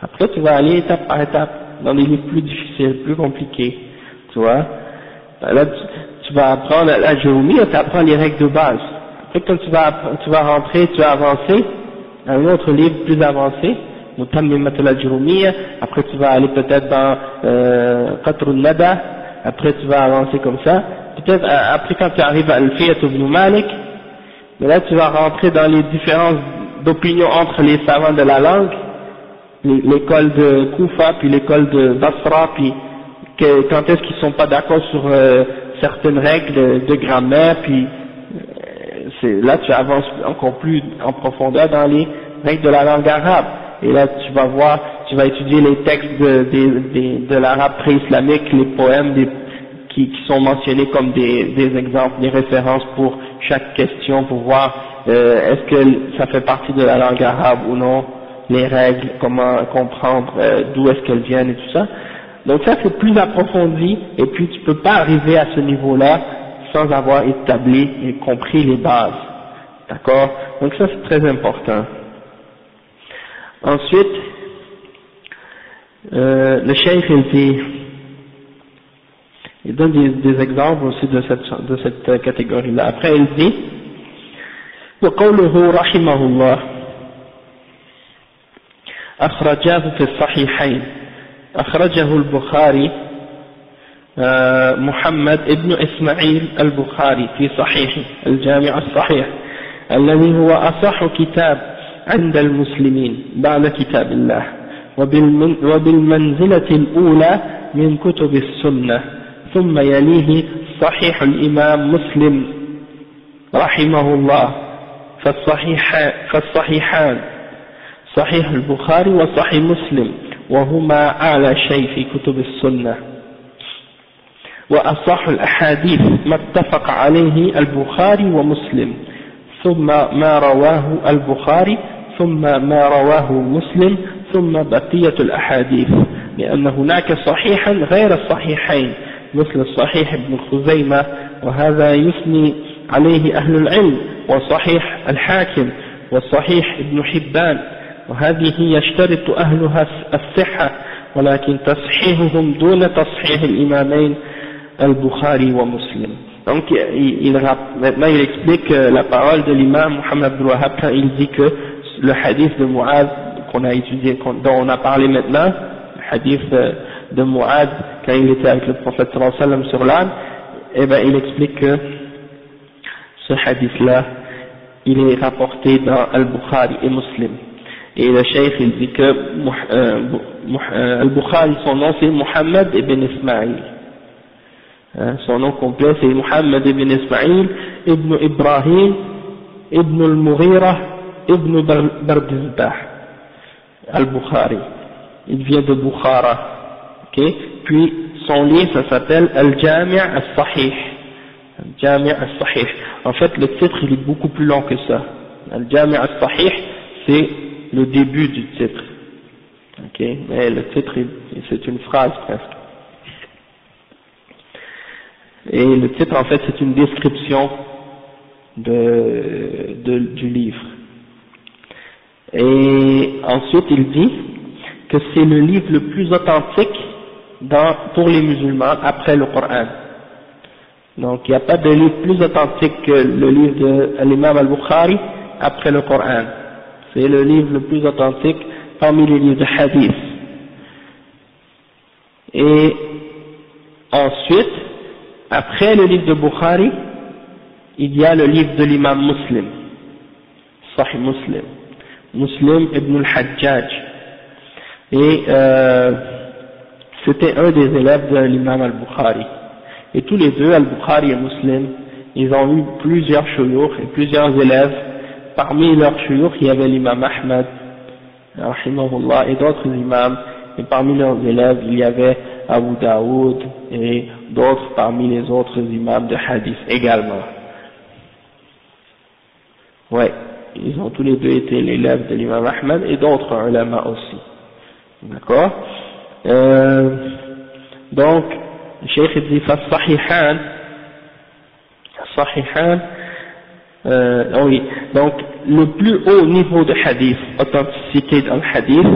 Après tu vas aller étape par étape dans des livres plus difficiles, plus compliqués, tu vois. Là tu vas apprendre Al-Ajrumiyya, tu apprends les règles de base. Après quand tu vas rentrer, tu vas avancer à un autre livre plus avancé, Mutammimat al-Ajrumiyya, après tu vas aller peut-être dans Qatr al-Nada, après tu vas avancer comme ça, peut-être après quand tu arrives à Al-Fiyat ibn Malik, mais là tu vas rentrer dans les différences d'opinion entre les savants de la langue, l'école de Koufa, puis l'école de Basra, puis quand est-ce qu'ils sont pas d'accord sur certaines règles de grammaire, puis là tu avances encore plus en profondeur dans les règles de la langue arabe. Et là tu vas voir, tu vas étudier les textes de l'arabe pré-islamique, les poèmes qui sont mentionnés comme des exemples, des références pour chaque question, pour voir est-ce que ça fait partie de la langue arabe ou non, les règles, comment comprendre d'où est-ce qu'elles viennent et tout ça. Donc ça c'est plus approfondi, et puis tu peux pas arriver à ce niveau-là sans avoir établi et compris les bases. D'accord? Donc ça c'est très important. Ensuite, le cheikh il donne des exemples aussi de cette catégorie-là. Après il dit وقوله رحمه الله أخرجاه في الصحيحين أخرجه البخاري محمد ابن إسماعيل البخاري في صحيحه الجامع الصحيح الذي هو أصح كتاب عند المسلمين بعد كتاب الله وبالمنزلة الأولى من كتب السنة ثم يليه صحيح الإمام مسلم رحمه الله فالصحيحان صحيح البخاري وصحيح مسلم وهما أعلى شيء في كتب السنة وأصح الأحاديث ما اتفق عليه البخاري ومسلم ثم ما رواه البخاري ثم ما رواه مسلم ثم بقية الأحاديث لأن هناك صحيحا غير الصحيحين مثل الصحيح ابن خزيمة وهذا يثني عليه أهل العلم وصحيح الحاكم والصحيح ابن حبان وهذه يشترط أهلها الصحة ولكن تصحيحهم دون تصحيح الإمامين البخاري ومسلم. Donc maintenant il explique la parole de l'imam Muhammad Abdul Wahhab quand il dit que le hadith de Mu'adh qu'on a étudié, dont on a parlé maintenant, le hadith de Mu'adh quand il était avec le prophète sallallahu alayhi wa sallam sur l'âne, eh ben il explique que ce hadith là il est rapporté dans Al-Bukhari et Muslim. Et le cheikh il dit que Al-Bukhari son nom c'est Muhammad ibn Ismaïl. Son nom complet c'est Muhammad ibn Ismaïl ibn Ibrahim ibn al-Mughira ibn Bardizbah al-Bukhari. Il vient de Bukhara. Okay? Puis son livre ça s'appelle Al-Jami' al-Sahih. Al-Jami' al-Sahih. En fait le titre il est beaucoup plus long que ça. Al-Jami' al-Sahih c'est le début du titre. Okay? Mais le titre c'est une phrase presque. Et le titre en fait c'est une description du livre. Et ensuite il dit que c'est le livre le plus authentique pour les musulmans après le Coran. Donc il n'y a pas de livre plus authentique que le livre de l'imam al-Bukhari après le Coran. C'est le livre le plus authentique parmi les livres de hadith. Et ensuite, après le livre de Bukhari, il y a le livre de l'imam Muslim, Sahih Muslim, Muslim ibn al-Hajjaj. Et c'était un des élèves de l'imam al-Bukhari. Et tous les deux, al-Bukhari et Muslim, ils ont eu plusieurs shuyukh et plusieurs élèves. Parmi leurs shuyukh, il y avait l'imam Ahmad, rahimahullah, et d'autres imams. Et parmi leurs élèves, il y avait Abu Daoud et d'autres parmi les autres imams de hadith également. Ouais, ils ont tous les deux été l'élève de l'imam Ahmad et d'autres ulama aussi. D'accord? Donc, le cheikh dit Sahihan, oui, donc le plus haut niveau de hadith, authenticité dans le hadith,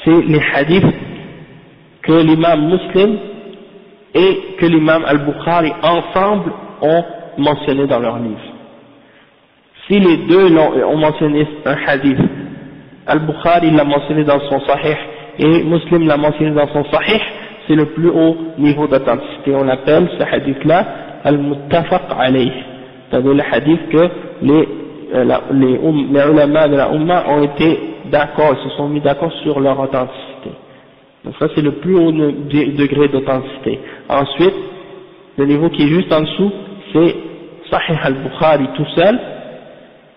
c'est les hadiths que l'imam Muslim et que l'imam al-Bukhari ensemble ont mentionné dans leur livre. Si les deux ont mentionné un hadith, al-Bukhari l'a mentionné dans son Sahih et Muslim l'a mentionné dans son Sahih, c'est le plus haut niveau d'authenticité. On appelle ce hadith-là al-Muttafaq alayh. C'est-à-dire le hadith que les ulama de la Ummah ont été d'accord, se sont mis d'accord sur leur authenticité. Donc ça c'est le plus haut degré d'authenticité. Ensuite, le niveau qui est juste en dessous, c'est Sahih al-Bukhari tout seul,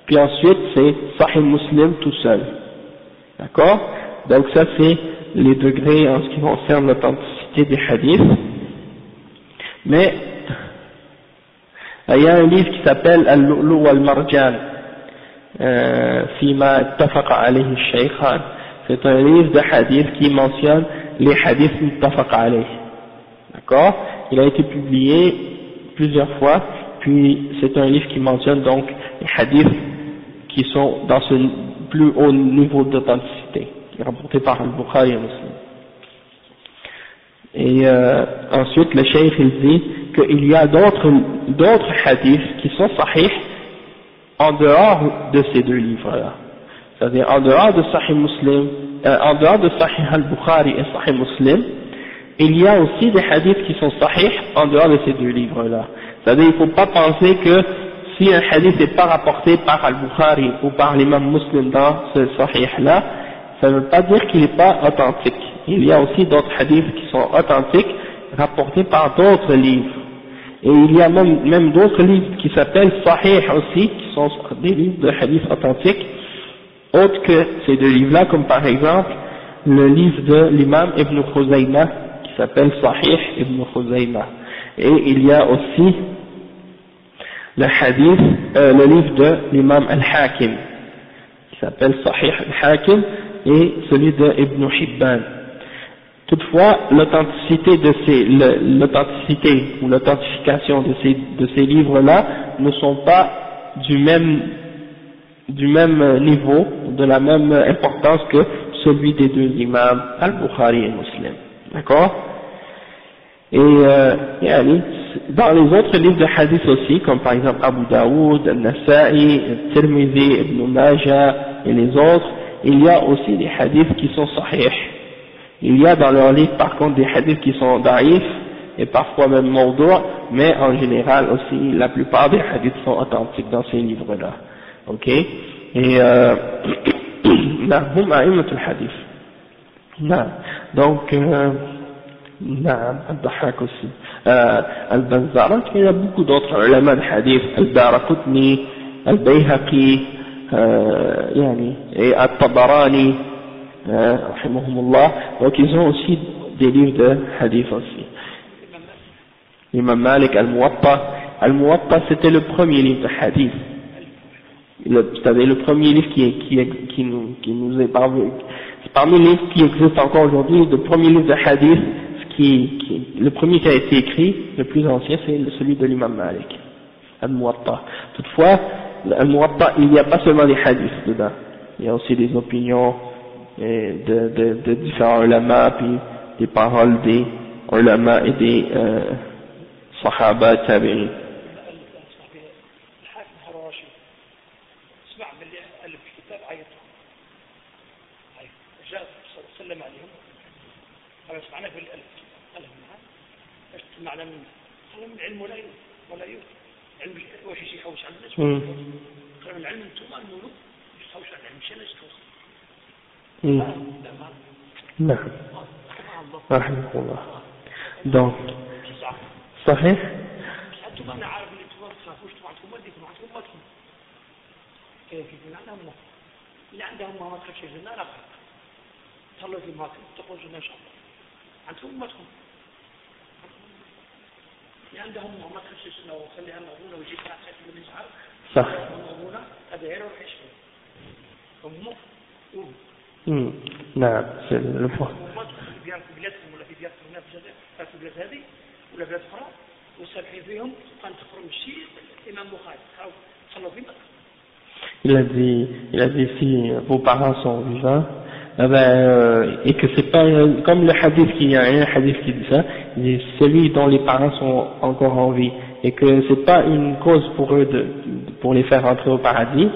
puis ensuite c'est Sahih Muslim tout seul. D'accord? Donc ça c'est les degrés en ce qui concerne l'authenticité des hadiths. Mais il y a un livre qui s'appelle Al-Lu'lu' wal-Marjan, Fima ittafaqa alayhi al-Shaykhan. C'est un livre de hadith qui mentionne les hadiths muttafaqa alayhi. D'accord? Il a été publié plusieurs fois, puis c'est un livre qui mentionne donc les hadiths qui sont dans ce plus haut niveau d'authenticité, rapporté par Al-Bukhari et Muslim. Et ensuite le cheikh il dit qu'il y a d'autres hadiths qui sont sahih en dehors de ces deux livres-là. C'est-à-dire en dehors de Sahih Muslim, en dehors de Sahih al-Bukhari et Sahih Muslim, il y a aussi des hadiths qui sont sahih en dehors de ces deux livres-là. C'est-à-dire il ne faut pas penser que si un hadith n'est pas rapporté par al-Bukhari ou par l'imam Muslim dans ce sahih-là, ça ne veut pas dire qu'il n'est pas authentique. Il y a aussi d'autres hadiths qui sont authentiques, rapportés par d'autres livres. Et il y a même d'autres livres qui s'appellent sahih aussi, qui sont des livres de hadiths authentiques, autres que ces deux livres-là, comme par exemple le livre de l'imam Ibn Khuzaymah, qui s'appelle Sahih Ibn Khuzaymah. Et il y a aussi le hadith, le livre de l'imam Al-Hakim, qui s'appelle Sahih Al-Hakim, et celui de Ibn Hibban. Toutefois, l'authenticité ou l'authentification de ces livres-là ne sont pas du même niveau, de la même importance que celui des deux imams, Al-Bukhari et Muslim. D'accord? Et dans les autres livres de hadith aussi, comme par exemple Abu Daoud, Al-Nasa'i, Tirmidhi, Ibn Majah et les autres, il y a aussi des hadiths qui sont sahih. Il y a dans leurs livres par contre des hadiths qui sont da'if et parfois même mawdu', mais en général aussi la plupart des hadiths sont authentiques dans ces livres-là. Ok? Et hum a'immatul hadith. Donc Al-Dahhak aussi, Al-Bazzar, il y a beaucoup d'autres ulama de hadith, Al-Daraqutni, Al-Bayhaqi, et Al-Tabarani, rahimahumullah. Donc ils ont aussi des livres de hadith aussi. L'imam Malik, Al-Muwatta c'était le premier livre de hadith. C'est-à-dire le premier livre qui nous est parmi les livres qui existent encore aujourd'hui, le premier livre de hadith, le premier qui a été écrit, le plus ancien, c'est celui de l'imam Malik, Al-Muwatta. Toutefois, Al-Muwatta, il n'y a pas seulement des hadiths dedans, il y a aussi des opinions de différents ulama, puis des paroles des ulama et des sahaba tabi'in. معناه في الألف ألف معاه ايش معنى من العلم ولا علم واش شي يحوش على الناس قالوا العلم انتم الملوك يحوش على العلم شنو نعم رحمه الله donc صحيح انتم انا عارف ان انتم ما تخافوش طبعاكم وديكم معكم كيف اللي عندهم ما تخافش الجنه لا صلوا في معكم تقول الجنه ان شاء الله عندكم أمتكم عندهم ما تخششنا وخليها مغمونة ويجيب لها خير من الإشعار صح مغمونة هذا هيرا وحيش نعم c'est le point في بلادكم ولا في بلادكم هنا في الجزائر في البلاد هذه ولا بلاد أخرى وسامحين فيهم فانتقروا من الشيء الإمام بخاري صلوا في مكة. Il a dit si vos parents sont vivants, et que c'est pas comme le hadith il y a un hadith qui dit ça, c'est celui dont les parents sont encore en vie et que c'est pas une cause pour eux pour les faire entrer au paradis.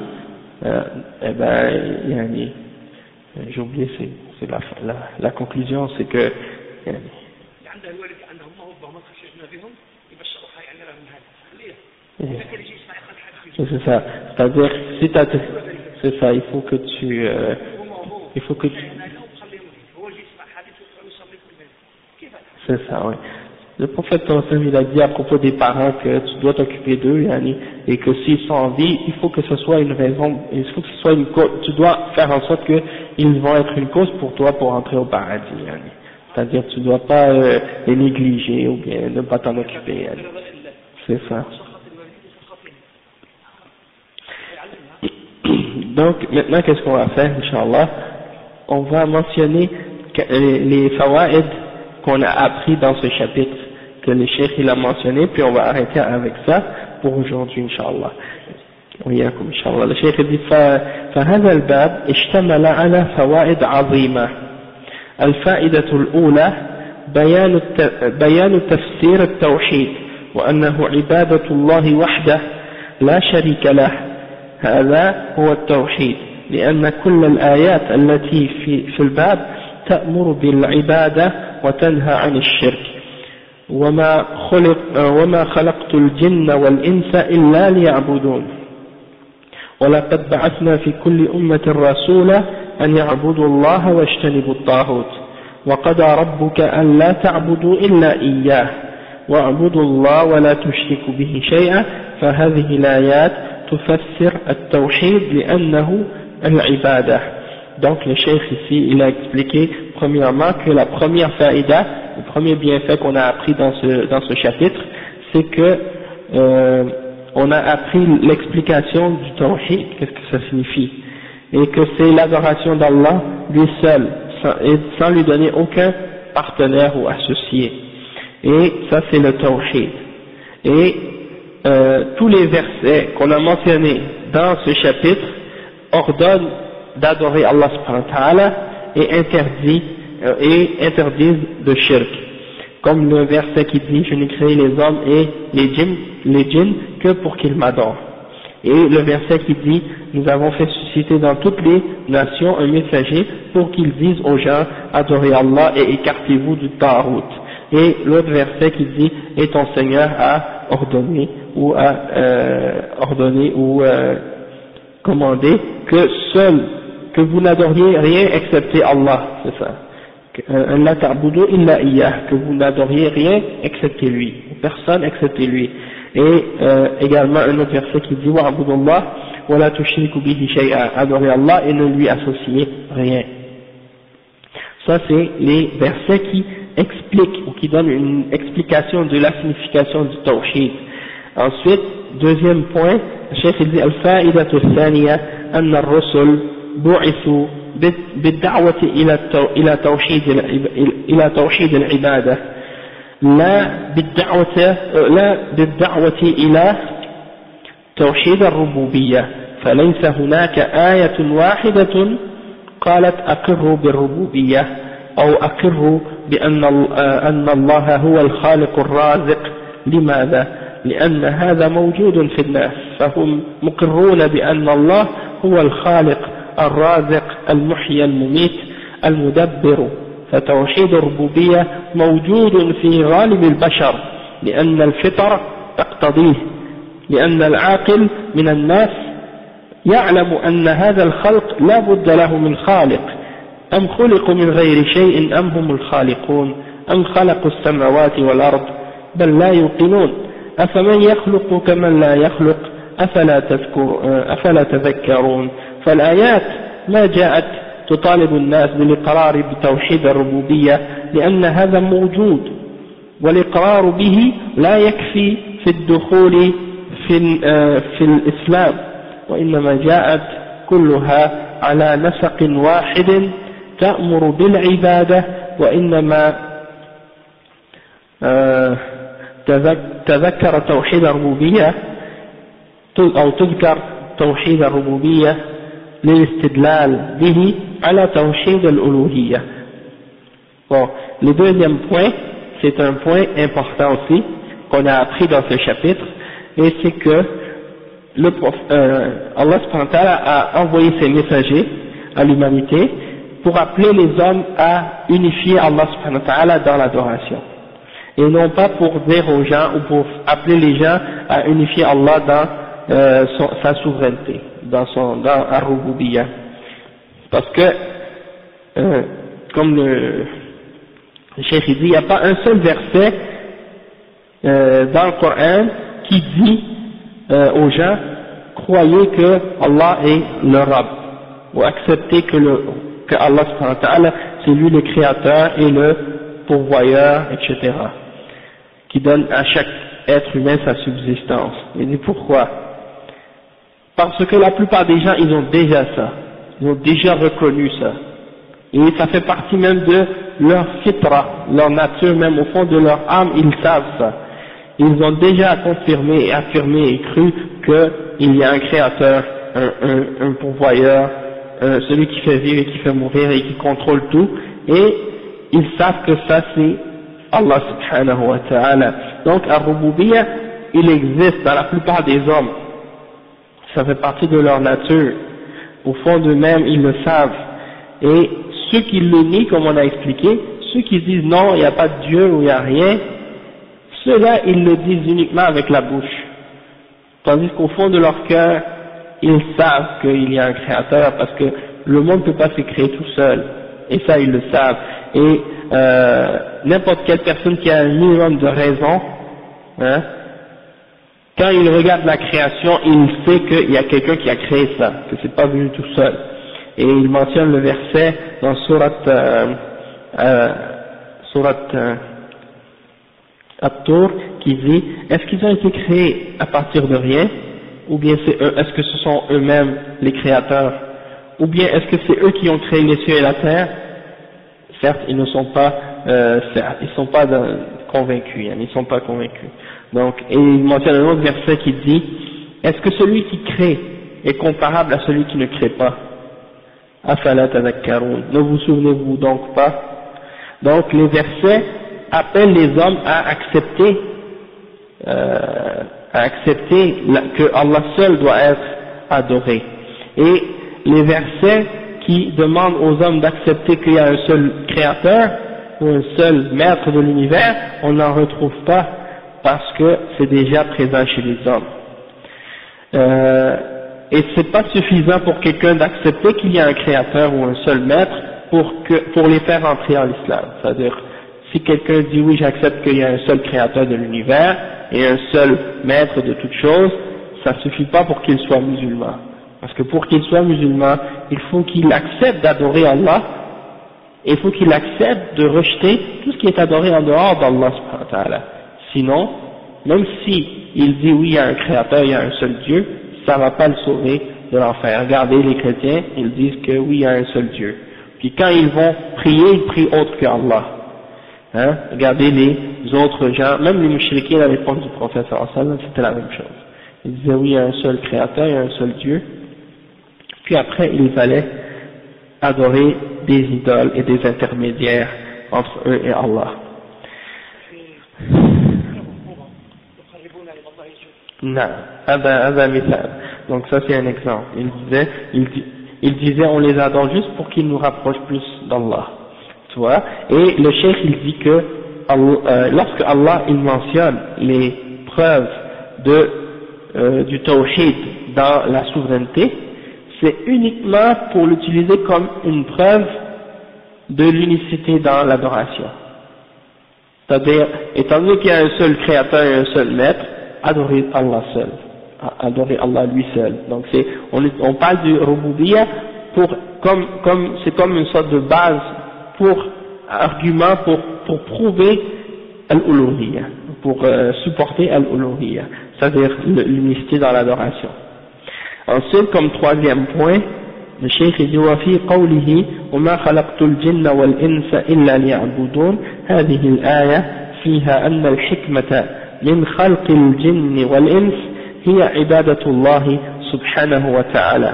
J'ai oublié, c'est la conclusion, c'est que c'est ça, c'est-à-dire si c'est ça, il faut que tu c'est ça, oui. Le prophète il a dit à propos des parents que tu dois t'occuper d'eux, et que s'ils sont en vie, il faut que ce soit une raison, il faut que ce soit une cause, tu dois faire en sorte qu'ils vont être une cause pour toi pour entrer au paradis, c'est-à-dire tu dois pas les négliger ou bien ne pas t'en occuper, c'est ça. Donc maintenant qu'est-ce qu'on va faire, Inch'Allah? On va mentionner les fawaïd qu'on a appris dans ce chapitre que le cheikh il a mentionné, puis on va arrêter avec ça pour aujourd'hui, Inch'Allah. وياكم إن شاء الله. Le cheikh dit فهذا الباب اشتمل على فوائد عظيمة. الفائدة الأولى بيان تفسير التوحيد وأنه عبادة الله وحده لا شريك له هذا هو التوحيد لأن كل الآيات التي في الباب تأمر بالعبادة وتنهى عن الشرك وما خلقت الجن والإنس إلا ليعبدون ولقد بعثنا في كل أمة رسولا أن يعبدوا الله واجتنبوا الطاغوت وقضى ربك ألا تعبدوا إلا إياه واعبدوا الله ولا تشركوا به شيئا فهذه الآيات تفسر التوحيد لأنه العبادة. Donc le cheikh ici il a expliqué premièrement que la première faïda, le premier bienfait qu'on a appris dans ce chapitre, c'est que on a appris l'explication du tawhid, qu'est-ce que ça signifie, et que c'est l'adoration d'Allah lui seul, sans lui donner aucun partenaire ou associé. Et ça c'est le tawhid. Et tous les versets qu'on a mentionnés dans ce chapitre ordonnent d'adorer Allah subhanahu wa ta'ala et interdisent de shirk. Comme le verset qui dit je n'ai créé les hommes et les djinns que pour qu'ils m'adorent. Et le verset qui dit nous avons fait susciter dans toutes les nations un messager pour qu'ils disent aux gens adorez Allah et écartez-vous du ta'arut. Et l'autre verset qui dit et ton Seigneur a ordonné ou commandé que vous n'adoriez rien excepté Allah, c'est ça. La ta'budu illa iyyah, que vous n'adoriez rien excepté lui, personne excepté lui. Et également un autre verset qui dit wa'budullah wa la tushriku bihi shay'a, adorez Allah et ne lui associez rien. Ça c'est les versets qui expliquent ou qui donnent une explication de la signification du tawhid. Ensuite, deuxième point, le cheikh dit al-fa'idatu al-thaniya anna ar-rusul بعثوا بالدعوة إلى توحيد العبادة لا بالدعوة إلى توحيد الربوبية فليس هناك آية واحدة قالت أقروا بالربوبية أو أقروا أن الله هو الخالق الرازق. لماذا؟ لأن هذا موجود في الناس فهم مقرون بأن الله هو الخالق الرازق المحيي المميت المدبر. فتوحيد الربوبية موجود في غالب البشر لأن الفطر تقتضيه لأن العاقل من الناس يعلم أن هذا الخلق لا بد له من خالق أم خلقوا من غير شيء أم هم الخالقون أم خلقوا السماوات والأرض بل لا يوقنون أفمن يخلق كمن لا يخلق أفلا تذكرون. فالآيات ما جاءت تطالب الناس بالإقرار بتوحيد الربوبية لأن هذا موجود والإقرار به لا يكفي في الدخول في الإسلام وإنما جاءت كلها على نسق واحد تأمر بالعبادة وإنما تذكر توحيد الربوبية أو تذكر توحيد الربوبية للاستدلال به على توحيد الألوهية. Bon, le deuxième point, c'est un point important aussi qu'on a appris dans ce chapitre, et c'est que Allah subhanahu wa ta'ala a envoyé ses messagers à l'humanité pour appeler les hommes à unifier Allah subhanahu wa ta'ala dans l'adoration, et non pas pour dire aux gens ou pour appeler les gens à unifier Allah dans sa souveraineté, dans Ar-Rububiyya. Parce que, comme le cheikh dit, il n'y a pas un seul verset dans le Coran qui dit aux gens croyez que Allah est le Rabb, ou acceptez que Allah subhanahu wa ta'ala c'est lui le créateur et le pourvoyeur, etc., qui donne à chaque être humain sa subsistance. Il dit pourquoi? Parce que la plupart des gens ils ont déjà ça, ils ont déjà reconnu ça, et ça fait partie même de leur fitra, leur nature, même au fond de leur âme, ils savent ça. Ils ont déjà confirmé et affirmé et cru qu'il y a un créateur, un pourvoyeur, celui qui fait vivre et qui fait mourir et qui contrôle tout, et ils savent que ça c'est Allah subhanahu wa ta'ala. Donc Ar-Rububiyya, il existe dans la plupart des hommes, ça fait partie de leur nature. Au fond d'eux-mêmes, ils le savent. Et ceux qui le nient, comme on a expliqué, ceux qui disent non, il n'y a pas de Dieu ou il n'y a rien, ceux-là, ils le disent uniquement avec la bouche. Tandis qu'au fond de leur cœur, ils savent qu'il y a un créateur, parce que le monde ne peut pas se créer tout seul. Et ça, ils le savent. Et n'importe quelle personne qui a un minimum de raison, hein, quand il regarde la création, il sait qu'il y a quelqu'un qui a créé ça, que c'est pas venu tout seul. Et il mentionne le verset dans Surat At-Tur qui dit: est-ce qu'ils ont été créés à partir de rien, ou bien est-ce que ce sont eux-mêmes les créateurs, ou bien est-ce que c'est eux qui ont créé les cieux et la terre? Certes, ils ne sont pas, convaincus, ils ne sont pas convaincus. Donc, et il mentionne un autre verset qui dit: est-ce que celui qui crée est comparable à celui qui ne crée pas? Afala tadhakkarun. Ne vous souvenez-vous donc pas? Donc, les versets appellent les hommes à accepter que Allah seul doit être adoré. Et les versets qui demandent aux hommes d'accepter qu'il y a un seul créateur ou un seul maître de l'univers, on n'en retrouve pas, parce que c'est déjà présent chez les hommes. Et c'est pas suffisant pour quelqu'un d'accepter qu'il y a un créateur ou un seul maître pour les faire entrer en l'islam. C'est-à-dire, si quelqu'un dit oui, j'accepte qu'il y a un seul créateur de l'univers et un seul maître de toutes choses, ça suffit pas pour qu'il soit musulman. Parce que pour qu'il soit musulman, il faut qu'il accepte d'adorer Allah, et il faut qu'il accepte de rejeter tout ce qui est adoré en dehors d'Allah subhanahu wa ta'ala. Sinon, même si il dit oui, il y a un créateur, il y a un seul Dieu, ça ne va pas le sauver de l'enfer. Regardez les chrétiens, ils disent que oui, il y a un seul Dieu. Puis quand ils vont prier, ils prient autre que Allah. Hein? Regardez les autres gens, même les mouchriquins à l'époque du prophète sallallahu alayhi wa sallam, c'était la même chose. Ils disaient oui, il y a un seul créateur, il y a un seul Dieu. Puis après, ils allaient adorer des idoles et des intermédiaires entre eux et Allah. Non, donc ça c'est un exemple. Il disait on les adore juste pour qu'ils nous rapprochent plus d'Allah, tu vois. Et le cheikh il dit que lorsque Allah il mentionne les preuves du tawhid dans la souveraineté, c'est uniquement pour l'utiliser comme une preuve de l'unicité dans l'adoration. C'est-à-dire, étant donné qu'il y a un seul créateur et un seul maître, adorer Allah seul, adorer Allah lui seul. Donc on parle du rububiyya c'est comme une sorte de base argument pour prouver al-uluhiyya, pour supporter al-uluhiyya, c'est-à-dire l'unicité dans l'adoration. Ensuite, comme troisième point, le cheikh dit وفي قوله وما خلقت الجن والإنس إلا ليعبدون هذه الآية فيها أن الحكمة من خلق الجن والإنس هي عبادة الله سبحانه وتعالى.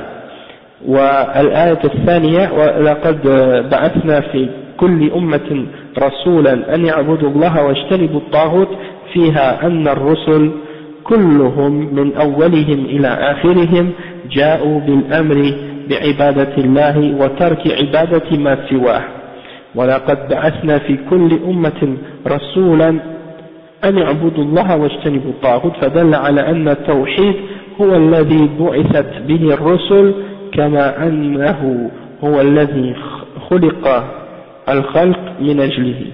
والآية الثانية ولقد بعثنا في كل أمة رسولا أن يعبدوا الله واجتنبوا الطاغوت فيها أن الرسل كلهم من أولهم إلى آخرهم جاءوا بالأمر بعبادة الله وترك عبادة ما سواه. ولقد بعثنا في كل أمة رسولا أن يعبدوا الله واجتنبوا الطاغوت فدل على أن التوحيد هو الذي بعثت به الرسل كما أنه هو الذي خلق الخلق من أجله.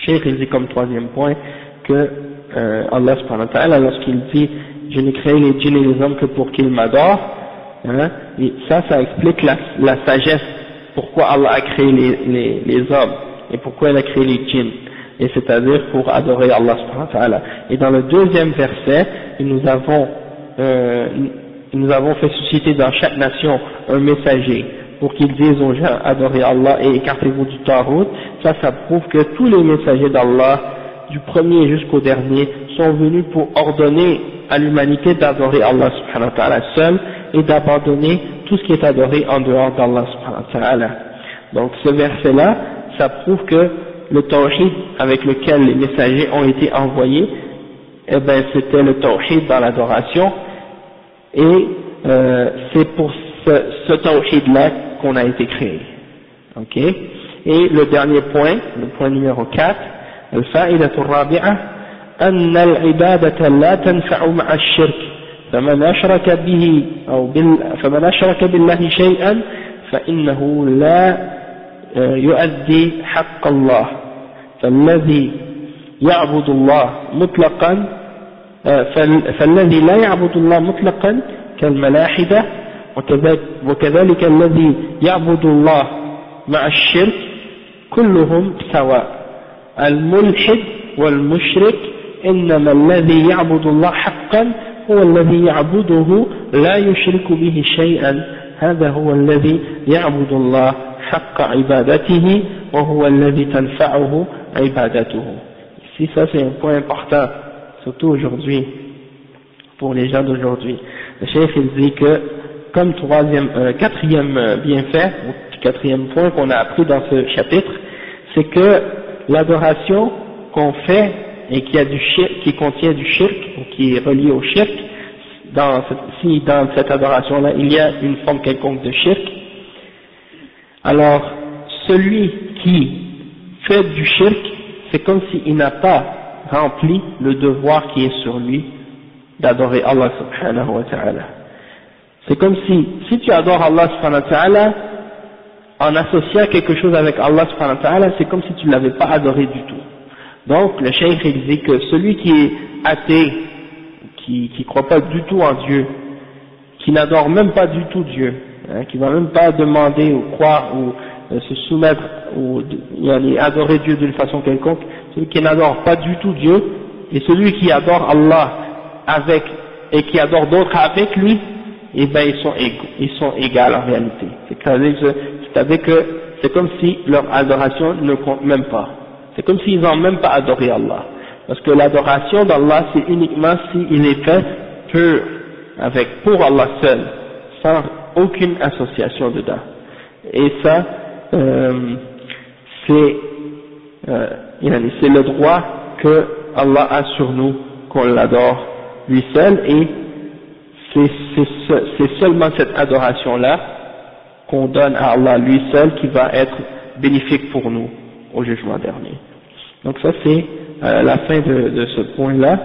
Cheikh il dit comme troisième point que Allah subhanahu wa ta'ala lorsqu'il dit je n'ai créé les djinns et les hommes que pour qu'ils m'adorent, hein, et ça explique la sagesse, pourquoi Allah a créé les hommes et pourquoi il a créé les djinns, et c'est-à-dire pour adorer Allah subhanahu wa ta'ala. Et dans le deuxième verset, nous avons fait susciter dans chaque nation un messager pour qu'ils disent aux gens adorez Allah et écartez-vous du tarout. Ça prouve que tous les messagers d'Allah, du premier jusqu'au dernier, sont venus pour ordonner à l'humanité d'adorer Allah subhanahu wa ta'ala seul et d'abandonner tout ce qui est adoré en dehors d'Allah subhanahu wa ta'ala. Donc ce verset-là, ça prouve que le tawhid avec lequel les messagers ont été envoyés, eh ben c'était le tawhid dans l'adoration, et c'est pour ce tawhid-là qu'on a été créé. Ok. Et le dernier point, le point numéro 4, الفائدة الرابعة أن العبادة لا تنفع مع الشرك فمن أشرك بالله شيئا فإنه لا يؤدي حق الله فالذي يعبد الله مطلقا فالذي لا يعبد الله مطلقا كالملاحدة وكذلك الذي يعبد الله مع الشرك كلهم سواء الملحد والمشرك إنما الذي يعبد الله حقا هو الذي يعبده لا يشرك به شيئا هذا هو الذي يعبد الله حق عبادته وهو الذي تنفعه عبادته. Ici ça c'est un point important, surtout aujourd'hui, pour les gens d'aujourd'hui. Le chef il dit que comme quatrième bienfait, ou quatrième point qu'on a appris dans ce chapitre, c'est que l'adoration qu'on fait et qui contient du shirk, ou qui est relié au shirk, si dans cette adoration-là il y a une forme quelconque de shirk, alors celui qui fait du shirk, c'est comme s'il n'a pas rempli le devoir qui est sur lui d'adorer Allah subhanahu wa ta'ala. C'est comme si tu adores Allah subhanahu wa ta'ala en associant quelque chose avec Allah subhanahu wa ta'ala, c'est comme si tu ne l'avais pas adoré du tout. Donc le cheikh il dit que celui qui est athée, qui croit pas du tout en Dieu, qui n'adore même pas du tout Dieu, qui va même pas demander ou croire ou se soumettre ou adorer Dieu d'une façon quelconque, celui qui n'adore pas du tout Dieu, et celui qui adore Allah et qui adore d'autres avec lui, eh ben ils sont égales en réalité. C'est-à-dire que c'est comme si leur adoration ne compte même pas. C'est comme s'ils n'ont même pas adoré Allah. Parce que l'adoration d'Allah, c'est uniquement s'il est fait pur, pour Allah seul, sans aucune association dedans. Et ça, c'est le droit que Allah a sur nous, qu'on l'adore lui seul, et c'est seulement cette adoration-là qu'on donne à Allah lui seul qui va être bénéfique pour nous au jugement dernier. Donc ça c'est la fin de ce point-là.